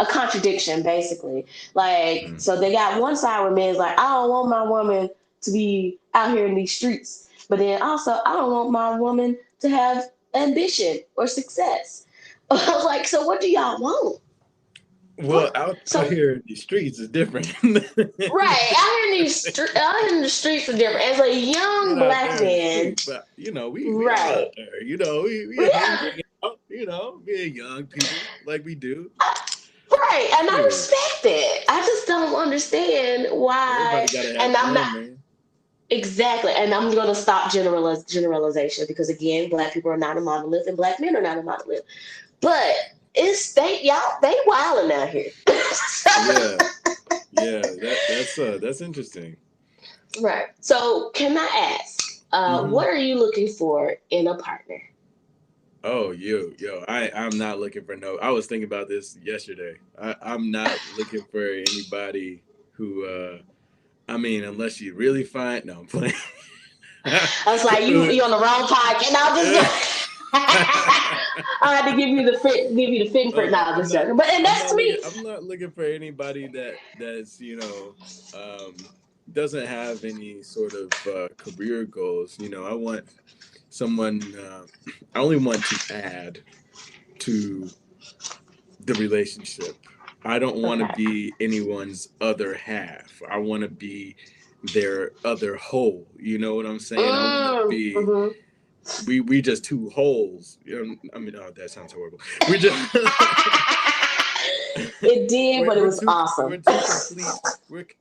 contradiction, basically. Like, mm. so they got one side where men's like, I don't want my woman to be out here in these streets, but then also I don't want my woman to have ambition or success. I was like, so what do y'all want? Well, What? out So here in the streets is different. right out here in out here in the streets are different. As a young Not out black there in the man, streets, but we are right? out there. We Yeah, hang out. Being young people like we do. right, and I Shoot, respect it. I just don't understand everybody why. got to have And I'm not fun, man. exactly. And I'm going to stop generalization, because again, black people are not a monolith, and black men are not a monolith. But it's they wilding out here. Yeah, yeah. That's interesting. Right. So, can I ask, Hmm. what are you looking for in a partner? Oh, I'm not looking for no. I was thinking about this yesterday. I'm not looking for anybody who. I mean, unless you really find. No, I'm playing. I was like, you on the wrong podcast, and I'll just. I had to give you the Finford. Now I'm I'm just not. joking, but and I'm that's not to looking. me. I'm not looking for anybody that's doesn't have any sort of career goals. I want someone. I only want to add to the relationship. I don't want to Okay. be anyone's other half. I want to be their other whole. You know what I'm saying? I want to be Mm-hmm. we just two holes. I mean, oh, that sounds horrible. We just It did, but it was we're awesome.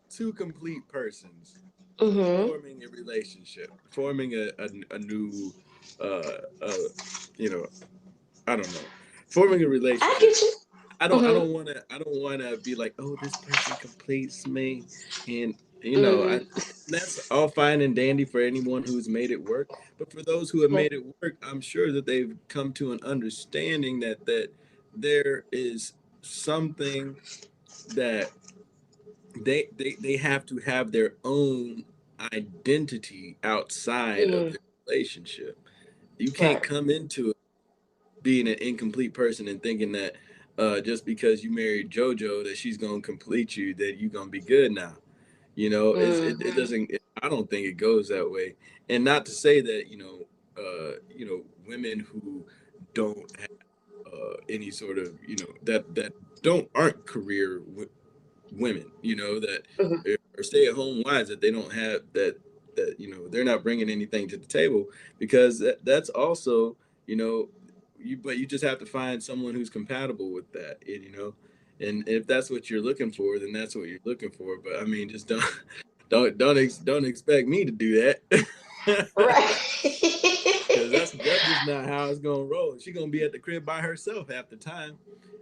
two complete persons Mm-hmm. forming a relationship, forming a new uh you know I don't know, forming a I relationship. get you. I Mm-hmm. don't want to be like, oh, this person completes me, and Mm-hmm. that's all fine and dandy for anyone who's made it work. But for those who have made it work, I'm sure that they've come to an understanding that there is something that they have to have their own identity outside of Mm-hmm. the relationship. You can't Right. come into being an incomplete person and thinking that just because you married JoJo that she's gonna complete you, that you're gonna be good now. It Mm-hmm. doesn't. I don't think it goes that way. And not to say that women who don't have any sort of that don't aren't women, that Mm-hmm. are stay at home wives, that they don't have that they're not bringing anything to the table, because that's also you know but you just have to find someone who's compatible with that, and if that's what you're looking for, then that's what you're looking for. But I mean, just don't don't expect me to do that. Because Right. that's just not how it's gonna roll. She gonna be at the crib by herself half the time.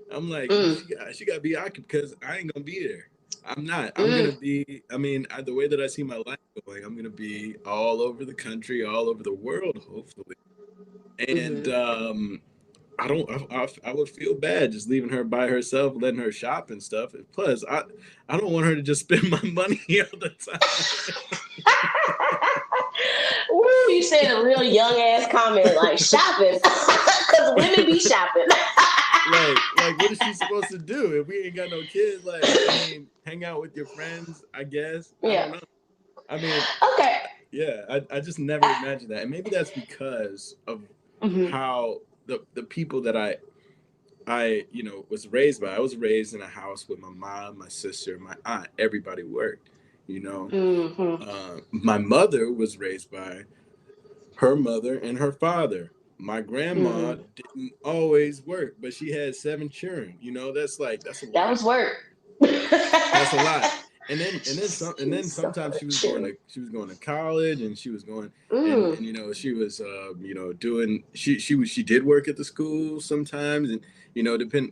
I'm like, mm. she got to be occupied, because I ain't gonna be there. I'm not. I'm gonna Mm. be. I mean, the way that I see my life going, I'm gonna be all over the country, all over the world, hopefully. And Mm-hmm. I don't. I would feel bad just leaving her by herself, letting her shop and stuff. Plus, I don't want her to just spend my money all the time. Woo, you said a real young ass comment like shopping, because women be shopping. Like what is she supposed to do if we ain't got no kids? Like, I mean, hang out with your friends, I guess. I Yeah. don't know. I mean, Okay. yeah, I just never imagined that. And maybe that's because of Mm-hmm. how the people that I was raised by. I was raised in a house with my mom, my sister, my aunt. Everybody worked. You know, Mm-hmm. my mother was raised by her mother and her father. My grandma Mm-hmm. didn't always work, but she had 7 children. That's a That lot. was work. That's a lot. And then So sometimes true. she was going to college, and she was going, Mm. and she was doing, she did work at the school sometimes, and depend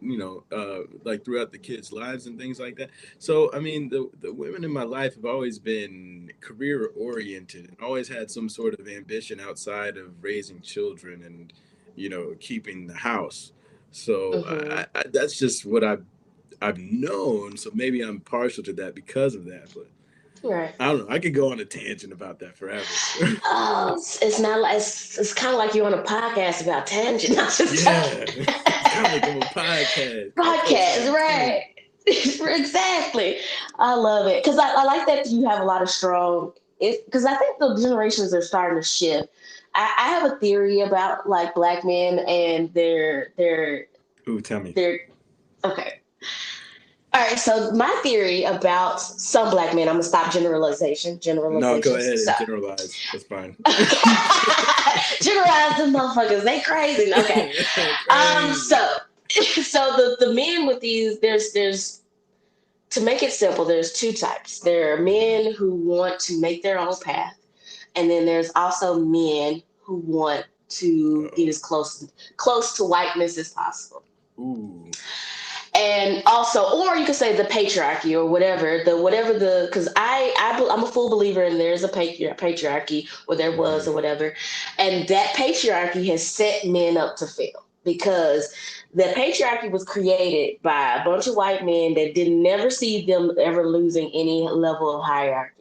like throughout the kids' lives and things like that. So I mean, the women in my life have always been career oriented and always had some sort of ambition outside of raising children and keeping the house. So Mm-hmm. that's just what I've known. So maybe I'm partial to that because of that. But Right. I don't know. I could go on a tangent about that forever. It's not like it's kind of like you're on a podcast about tangent. I'm just Yeah, it's kind of like I'm a podcast called podcast, Cosign right? 10. Exactly. I love it because I like that you have a lot of strong. Because I think the generations are starting to shift. I have a theory about like black men and Ooh, tell me. their okay. All right, so my theory about some black men, I'm gonna stop No, go generalizations. ahead So and generalize. That's fine. generalize them motherfuckers, they crazy. Okay. Crazy. So the men with these, there's to make it simple, there's two types. There are men who want to make their own path, and then there's also men who want to get Uh-oh. as close to whiteness as possible. Ooh. And also, or you could say the patriarchy or whatever the because I'm a full believer in there's a patriarchy or there was Mm-hmm. or whatever, and that patriarchy has set men up to fail because the patriarchy was created by a bunch of white men that didn't never see them ever losing any level of hierarchy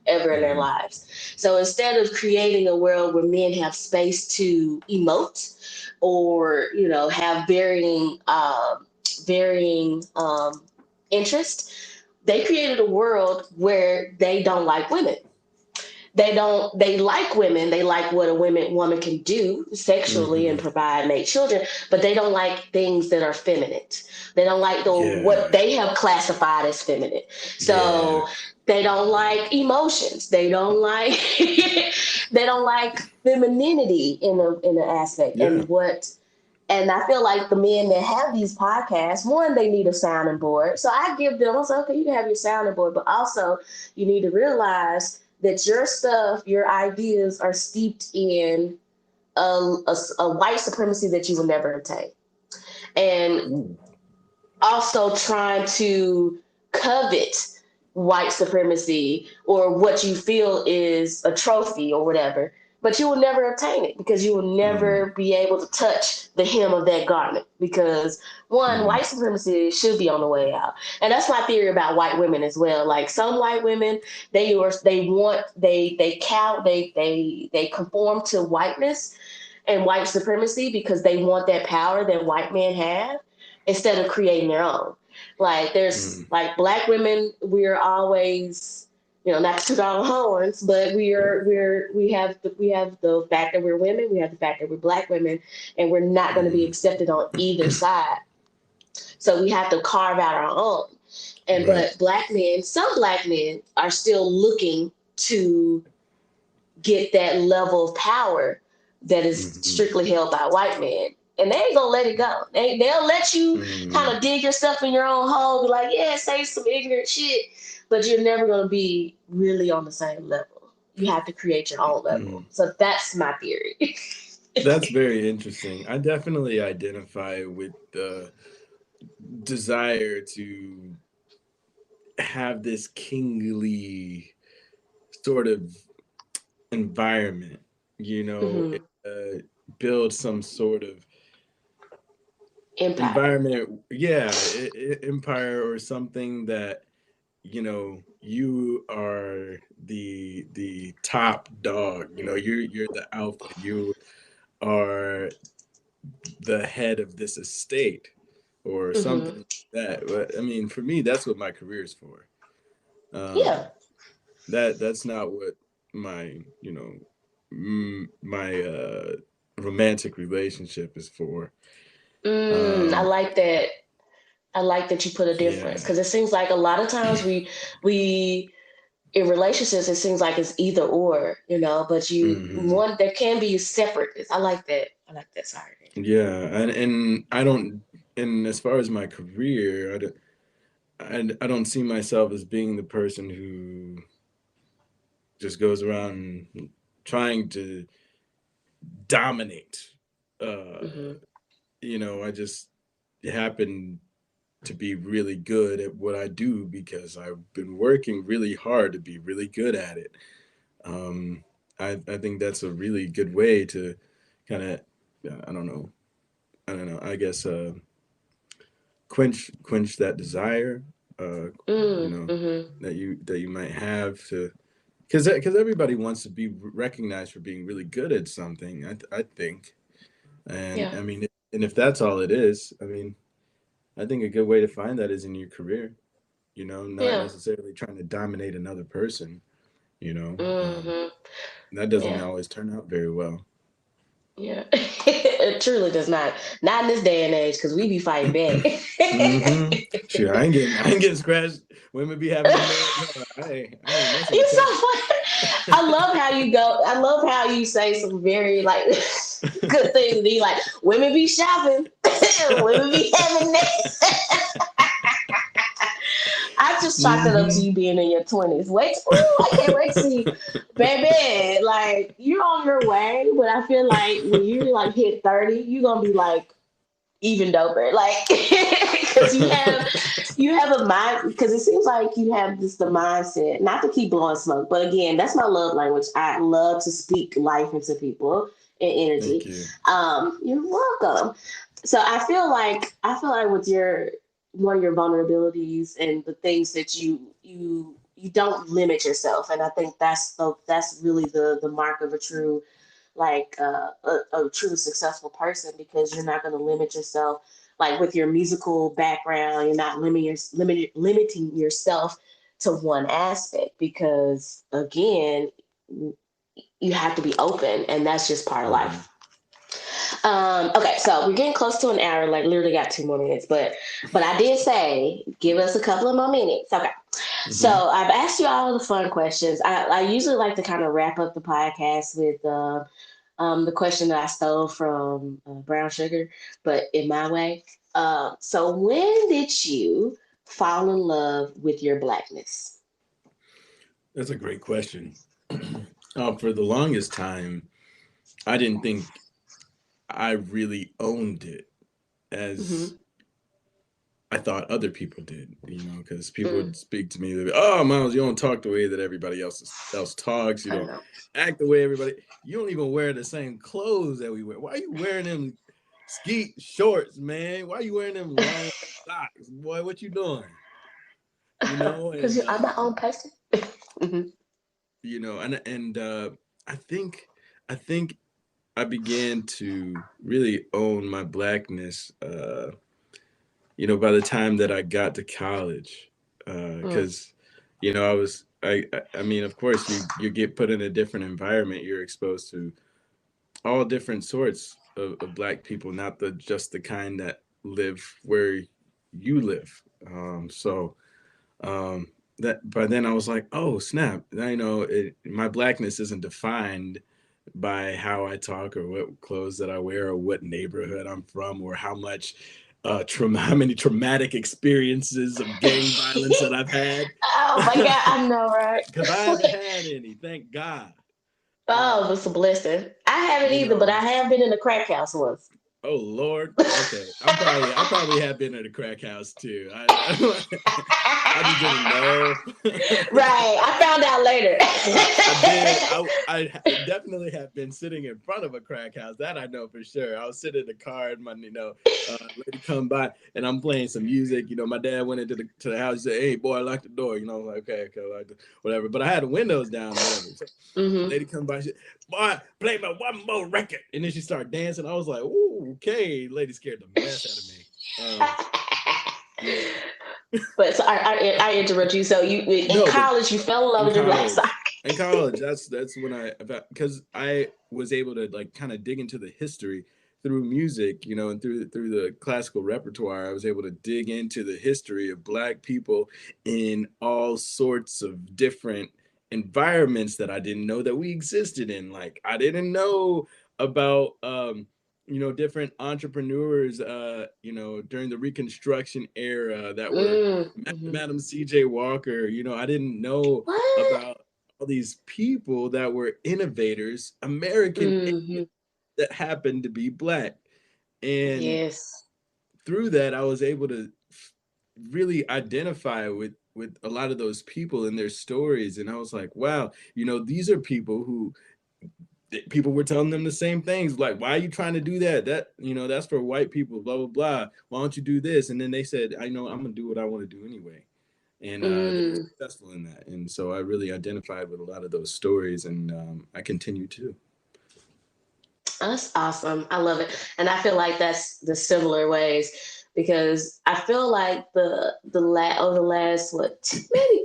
ever in their Mm-hmm. lives. So instead of creating a world where men have space to emote or have varying interest, they created a world where they don't like women. They like women. They like what a woman can do sexually and Mm-hmm. provide, make children, but they don't like things that are feminine. They don't like the what Yeah. they have classified as feminine. Yeah. So they don't like emotions. They don't like they don't like femininity in an aspect. Yeah. And I feel like the men that have these podcasts, one, they need a sounding board. So I give them, I say, okay, you can have your sounding board, but also you need to realize that your stuff, your ideas are steeped in a white supremacy that you will never obtain. And Ooh. also trying to covet white supremacy or what you feel is a trophy or whatever, but you will never obtain it because you will Mm-hmm. never be able to touch the hem of that garment because one, Mm-hmm. white supremacy should be on the way out. And that's my theory about white women as well. Like some white women, they conform to whiteness and white supremacy because they want that power that white men have instead of creating their own. Like there's Mm-hmm. like black women, we're always, not to toot our horns, but we have the fact that we're women, we have the fact that we're black women, and we're not going to be Mm-hmm. accepted on either side. So we have to carve out our own. And Right. but some black men are still looking to get that level of power that is Mm-hmm. strictly held by white men. And they ain't gonna let it go. They'll let you Mm-hmm. kind of dig yourself in your own hole, be like, yeah, say some ignorant shit, but you're never gonna be really on the same level. You have to create your own Mm-hmm. level. So that's my theory. That's very interesting. I definitely identify with the desire to have this kingly sort of environment, you know, Hmm. build some sort of Empire. environment, yeah, empire or something that, you are the top dog, you're the alpha, you are the head of this estate or Hmm. something like that. But I mean, for me, that's what my career is for. Yeah. Um, that's not what my my romantic relationship is for. I Um, like that. I like that you put a difference yeah. because it seems like a lot of times we in relationships it seems like it's either or, but you Hmm. one there can be separate. I like that. I like that. Sorry. Yeah, and I don't, and as far as my career, I don't see myself as being the person who just goes around trying to dominate. Mm-hmm. I just happen to be really good at what I do because I've been working really hard to be really good at it. Um, I think that's a really good way to kind of, I don't know, I guess quench that desire. you know, Mm-hmm. that you might have to, because everybody wants to be recognized for being really good at something. I think, and Yeah. I mean, and if that's all it is, I mean, I think a good way to find that is in your career. You know, not Yeah. necessarily trying to dominate another person. You know, Mm-hmm. that doesn't Yeah. always turn out very well. Yeah. It truly does not. Not in this day and age, because we be fighting back. Mm-hmm. Sure, I ain't getting scratched. Women be having them nails. I ain't messing You're with so funny. I love how you go. I love how you say some very like good things. Be like, women be shopping, women be having that. I just chalked it up to Mm-hmm. you being in your 20s. Wait, ooh, I can't wait to see, baby. Like you're on your way, but I feel like when you like hit 30, you're gonna be like even doper. Like because you have a mind, because it seems like you have this the mindset, not to keep blowing smoke, but again, that's my love language. I love to speak life into people and Thank energy. you. You're welcome. So I feel like with your one of your vulnerabilities and the things that you don't limit yourself, and I think that's really the mark of a true like a true successful person, because you're not going to limit yourself like with your musical background. You're not limiting yourself to one aspect, because again, you have to be open, and that's just part of Mm-hmm. life. Okay, so we're getting close to an hour. Like literally got 2 more minutes, but I did say give us a couple of more minutes. Okay, so Mm-hmm. I've asked you all the fun questions. I usually like to kind of wrap up the podcast with the question that I stole from Brown Sugar, but in my way. So when did you fall in love with your blackness? That's a great question. For the longest time, I didn't think I really owned it as Mm-hmm. I thought other people did. You know, because people Mm, would speak to me, they'd be, "Oh, Miles, you don't talk the way that everybody else talks. You I don't know. act the way everybody. You don't even wear the same clothes that we wear. Why are you wearing them ski shorts, man? Why are you wearing them long socks, boy? What you doing? You know, Because and I'm my own person. Mm-hmm. you know, and I think I think I began to really own my blackness. You know, by the time that I got to college, Mm, because you know, I mean, of course, you get put in a different environment. You're exposed to all different sorts of black people, not the just the kind that live where you live. So um, that by then I was like, oh snap! I know my blackness isn't defined by how I talk or what clothes that I wear or what neighborhood I'm from or how much how many traumatic experiences of gang violence that I've had. oh my God, I know, right? Because I haven't had any, thank God. Oh, it's a blessing. I haven't You either, but know, I have been in a crack house once. oh Lord. Okay, I probably have been at a crack house too. I just didn't know. Right. I found out later. I did. I definitely have been sitting in front of a crack house. That I know for sure. I was sitting in the car and my lady come by and I'm playing some music. You know, my dad went into the house. He said, "Hey, boy, lock the door." You know, I'm like, okay, like whatever. But I had the windows down or whatever. So Hmm. lady come by, she said, "Boy, play my one more record," and then she started dancing. I was like, "Ooh, okay." Lady scared the mess out of me. Yeah. But so I interrupt you. So you in No, but college you fell in love in with your black college, sock. that's when I because I was able to like kind of dig into the history through music, you know, and through the classical repertoire. I was able to dig into the history of black people in all sorts of different environments that I didn't know that we existed in. Like I didn't know about you know, different entrepreneurs you know, during the reconstruction era that were Mm-hmm. Madam CJ Walker. You know, I didn't know What? about all these people that were innovators, American Mm-hmm. that happened to be black. And Yes. through that, I was able to really identify with a lot of those people and their stories. And I was like, wow, you know, these are people who people were telling them the same things. Like, why are you trying to do that? That, you know, that's for white people, blah, blah, blah. Why don't you do this? And then they said, I know I'm gonna do what I want to do anyway. and they were Mm. successful in that. And so I really identified with a lot of those stories, and I continue to. That's awesome. I love it. And I feel like that's the similar ways because I feel like over the last maybe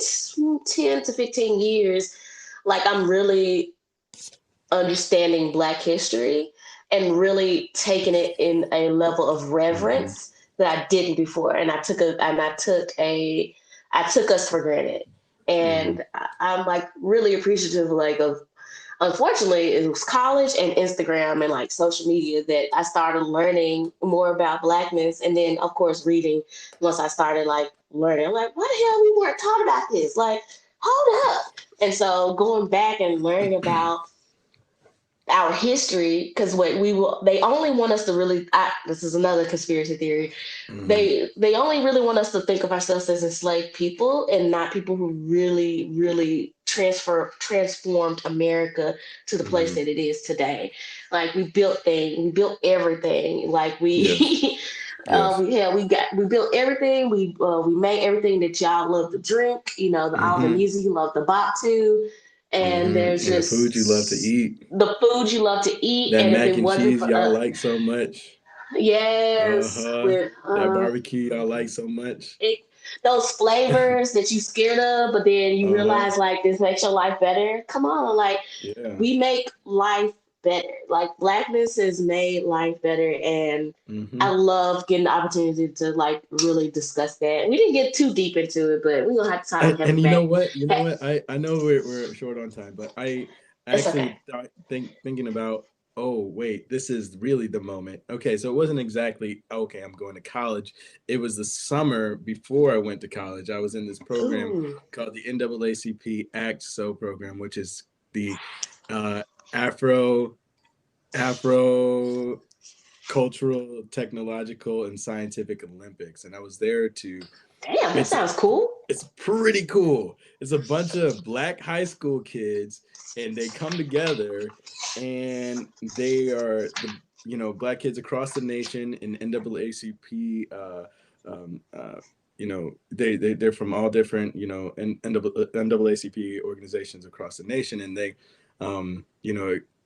10 to 15 years, like I'm really understanding Black history and really taking it in a level of Hmm. reverence that I didn't before. And I took us for granted. Hmm. And I'm like really appreciative like of unfortunately it was college and Instagram and like social media that I started learning more about Blackness, and then of course reading once I started like learning. I'm like, what the hell, we weren't taught about this, like hold up. And so going back and learning about our history, because what we will they only want us to really this is another conspiracy theory, Hmm. they only really want us to think of ourselves as enslaved people and not people who really transformed America to the place Hmm. that it is today. Like we built everything. Like Yes. we Yes. we built everything. We made everything that y'all love to drink. You know, all the Hmm. music you love to bop to, and Hmm. there's And the food you love to just eat. the food you love to eat. That And if mac it and wasn't cheese for y'all like so much. yes, Uh-huh. with That barbecue y'all like so much. it, those flavors that you scared of, but then you Uh-huh. realize like this makes your life better. Come on, like Yeah. we make life better. Like Blackness has made life better, and I Hmm. love getting the opportunity to like really discuss that. We didn't get too deep into it, but we're gonna have to have And it you know back. what? You know Hey, what? I know we're short on time, but I it's okay. actually thinking about, oh wait, this is really the moment. Okay, so it wasn't exactly okay, I'm going to college. It was the summer before I went to college. I was in this program Ooh. called the NAACP Act So program, which is the uh, Afro Afro Cultural, Technological, and Scientific Olympics, and I was there to. Damn, that It's sounds cool. it's pretty cool. It's a bunch of black high school kids, and they come together, and they are black kids across the nation in NAACP. They're from all different NAACP organizations across the nation, and they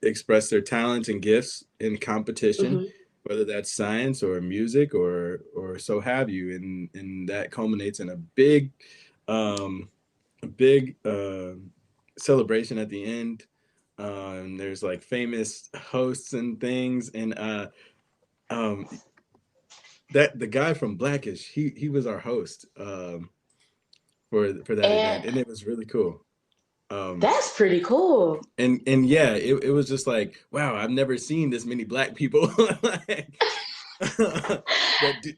express their talents and gifts in competition, Hmm. whether that's science or music or so have you, and that culminates in um, a big celebration at the end. There's like famous hosts and things, and um, that the guy from Blackish, he was our host for that And event, and it was really cool. Um, that's pretty cool. and yeah, it was just like, wow, I've never seen this many black people like that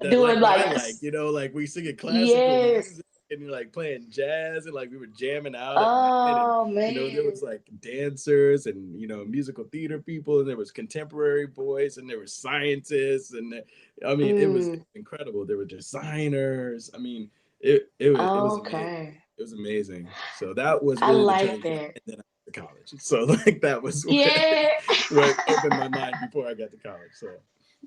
Doing like what I like like, like we singing classical yes. music and you're like playing jazz, and like we were jamming out at night, and Oh there man. was like dancers and musical theater people, and there was contemporary boys, and there were scientists, and I mean it was Mm, incredible. There were designers. I mean it was amazing. okay. It was amazing. So that was I really the like turning point, that. and then I went to college. So like that was what Yeah. what opened my mind before I got to college. So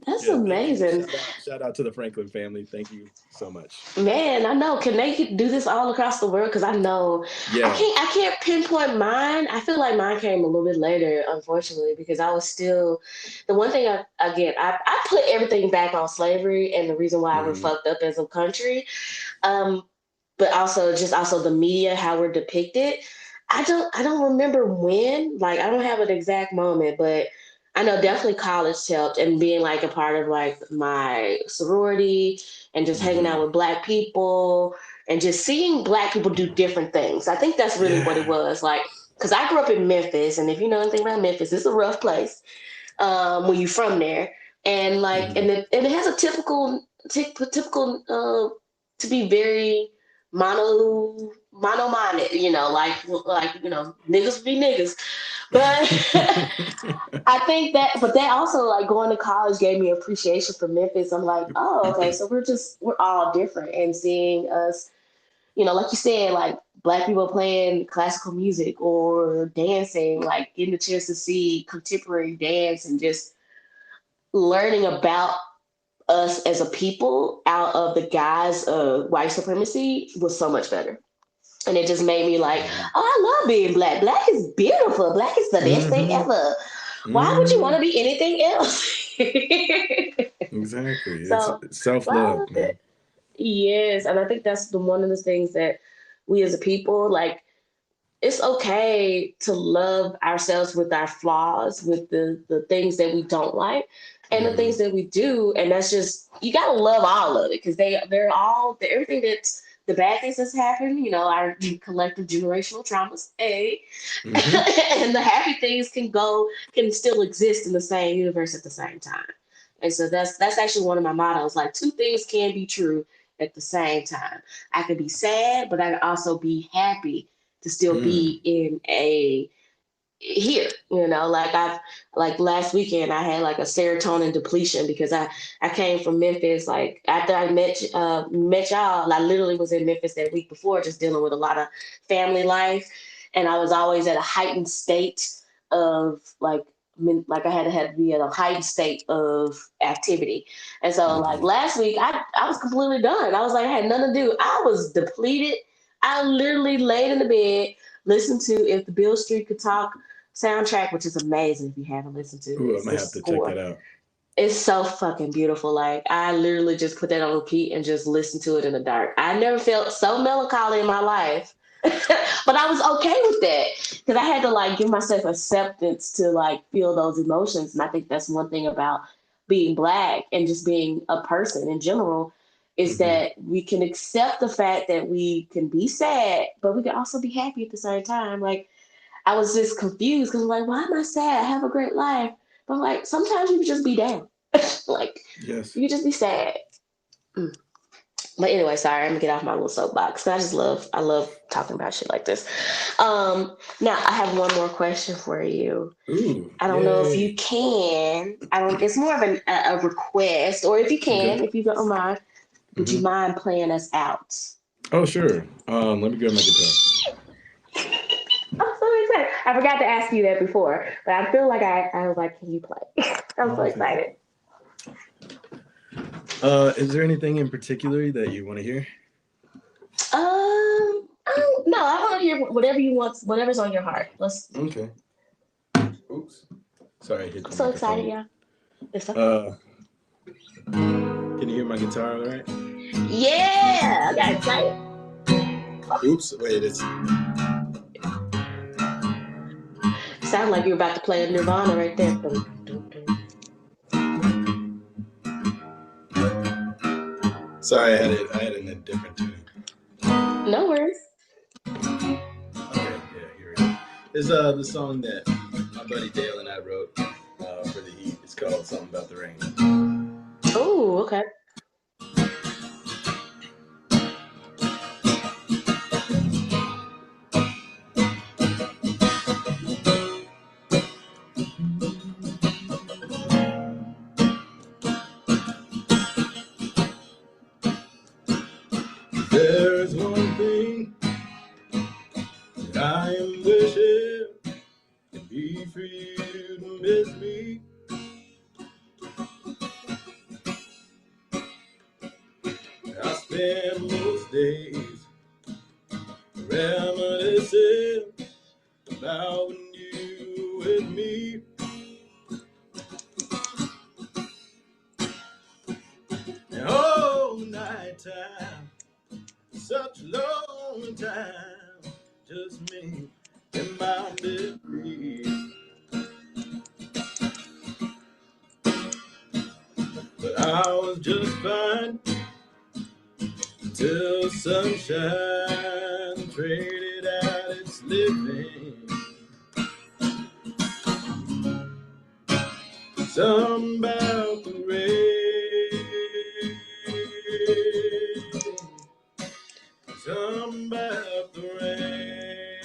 That's yeah, thank you. amazing. Shout out to the Franklin family. Thank you so much. Man, I know. Can they do this all across the world? Because I know Yeah. I can't pinpoint mine. I feel like mine came a little bit later, unfortunately, because I was still the one thing I put everything back on slavery and the reason why we're Hmm. fucked up as a country. Um, but also the media, how we're depicted. I don't remember when, like I don't have an exact moment, but I know definitely college helped and being like a part of like my sorority and just hanging out Hmm. with black people and just seeing black people do different things. I think that's really what it Yeah. was. Like because I grew up in Memphis, and if you know anything about Memphis, it's a rough place when you're from there. And like, Hmm. and it has a typical to be very mono-minded, like niggas be niggas. But I think that, but that also like going to college gave me appreciation for Memphis. I'm like, oh, okay, so we're all different, and seeing us, like you said, like black people playing classical music or dancing, like getting the chance to see contemporary dance and just learning about us as a people out of the guise of white supremacy was so much better. And it just made me like, Mm-hmm. oh, I love being black. Black is beautiful. Black is the best thing Mm-hmm. ever. Why would you want Mm-hmm. to be anything else? Exactly. It's So, well, I self-love, love it. man. Yes, and I think that's the one of the things that we as a people like. It's okay to love ourselves with our flaws, with the things that we don't like, and the Mm-hmm. things that we do. And that's just you gotta love all of it because everything that's the bad things that's happened. Our collective generational traumas. Mm-hmm. And the happy things can still exist in the same universe at the same time. And so that's actually one of my mottos. Like two things can be true at the same time. I could be sad, but I could also be happy to still Mm. be in a here. Like last weekend I had like a serotonin depletion because I came from Memphis. Like after I met y'all, I literally was in Memphis that week before, just dealing with a lot of family life, and I was always at a heightened state of like I had to be at a heightened state of activity. And so like Mm-hmm. last week I was completely done. I was like, I had nothing to do. I was depleted. I literally laid in the bed, listened to If the Bill Street Could Talk soundtrack, which is amazing if you haven't listened to Ooh, I'm this gonna have to check that score. out. It's so fucking beautiful. Like I literally just put that on repeat and just listened to it in the dark. I never felt so melancholy in my life. But I was okay with that because I had to like give myself acceptance to like feel those emotions. And I think that's one thing about being black and just being a person in general is Mm-hmm. that we can accept the fact that we can be sad, but we can also be happy at the same time. Like I was just confused because I'm like, why am I sad? I have a great life. But I'm like, sometimes you can just be down. Like Yes. you can just be sad. Mm. But anyway, sorry, I'm gonna get off my little soapbox. I love talking about shit like this. Now I have one more question for you. Ooh, I don't know if you yay. can. I don't. It's more of a request, or if you Okay. can, if you don't mind, would you Mm-hmm. mind playing us out? Oh, sure. Let me grab my guitar. I'm so excited. I forgot to ask you that before, but I feel like I was like, can you play? I'm so Okay. excited. Is there anything in particular that you want to hear? No, I want to hear whatever you want, whatever's on your heart. Let's. Okay. Oops. Sorry, I hit I'm the so excited, microphone. yeah. It's okay. Uh, can you hear my guitar all right? Yeah, I got excited. Oops. Wait, it's Sound like you're about to play a Nirvana right there. Dun, dun, dun. sorry. I had it in a different tune. No worries. Okay. Yeah. Here we go. This the song that my buddy Dale and I wrote for the Heat. It's called "Something About the Rain." Oh, okay. There's one thing that I am wishing it'd be for you to miss me. I spend most days reminiscing about when you were with me. And all night time, such a long time, just me and my memories. But I was just fine till sunshine traded out its living. Something about the rain. Something about the rain.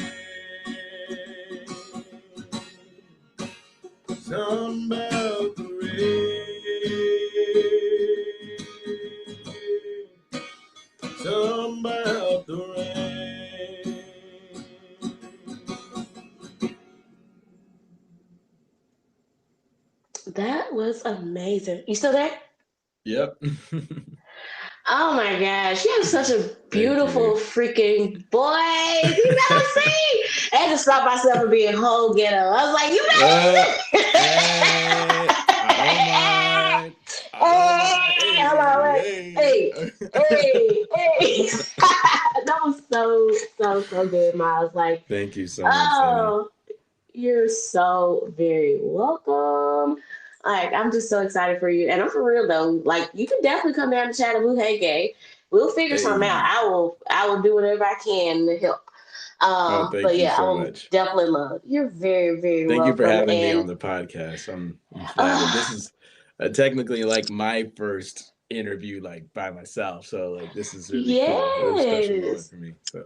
Something about the rain. Something about the rain. That was amazing. You still there? Yep. Oh my gosh, you have such a Thank beautiful you. freaking voice. You gotta see. I had to stop myself from being whole ghetto. I was like, Uh, you hey, I don't mind. I don't mind. Hey, hello, Hey, hey, hey. hey, hey. That was so good, Miles. Like, Thank you so much, Sunny. oh, you're so very welcome. Like, I'm just so excited for you. And I'm for real though. Like, you can definitely come down to Chattanooga. Hey, gay. We'll figure something out. Hey. I will do whatever I can to help. Oh, But thank you yeah, I so will much. definitely love. You're very Thank you for welcome. having me on And the podcast. I'm flattered. This uh, is technically like my first interview like by myself, so like this is really cool, a really special moment yes. for me. So,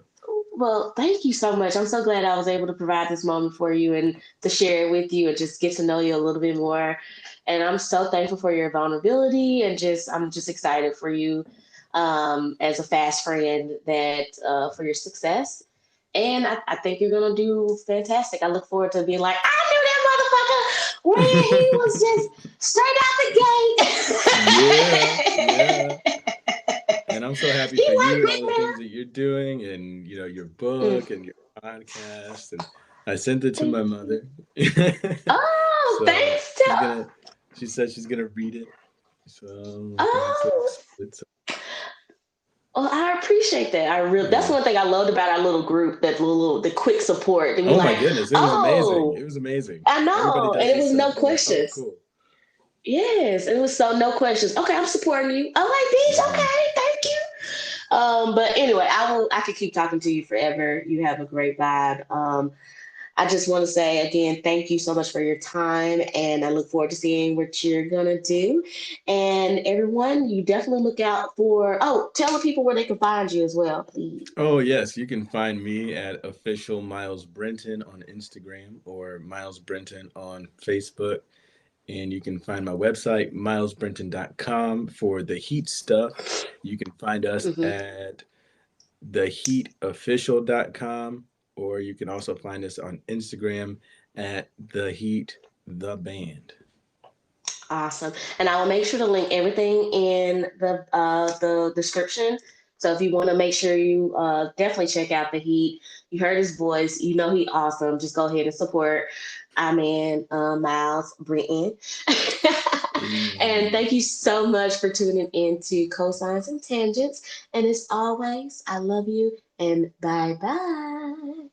Well, thank you so much. I'm so glad I was able to provide this moment for you and to share it with you and just get to know you a little bit more. And I'm so thankful for your vulnerability and just I'm just excited for you as a fast friend that for your success. And I think you're gonna do fantastic. I look forward to being like, I knew that motherfucker when he was just yeah, straight yeah. out the gate. And I'm so happy He for you was and all the things blackman. that you're doing and your Mm, book and your podcast and I sent it to my thank you. mother. Oh, So thanks to. she said she's gonna read it. So I'm so Oh, excited. So, well, I appreciate that. That's yeah. one thing I loved about our little group. That the quick support. To be Oh my like, goodness, it was amazing. It oh, was amazing. I Everybody know, and does it this was stuff. no I'm like, oh, questions. cool. Yes, it was so no questions. Okay, I'm supporting you. Oh, like these. Hmm. Okay, thank you. But anyway, I could keep talking to you forever. You have a great vibe. I just want to say again, thank you so much for your time, and I look forward to seeing what you're gonna do. And everyone, you definitely look out for. Oh, tell the people where they can find you as well, please. Oh yes, you can find me at official Miles Brenton on Instagram or Miles Brenton on Facebook. And you can find my website, milesbrenton.com, for the Heat stuff. You can find us Hmm. at theheatofficial.com, or you can also find us on Instagram at the Heat the Band. Awesome. And I will make sure to link everything in the description. So if you want to make sure you definitely check out the Heat. You heard his voice. You know he awesome. Just go ahead and support our man Miles Brenton. And Hey. thank you so much for tuning in to Cosines and Tangents. And as always, I love you and bye bye.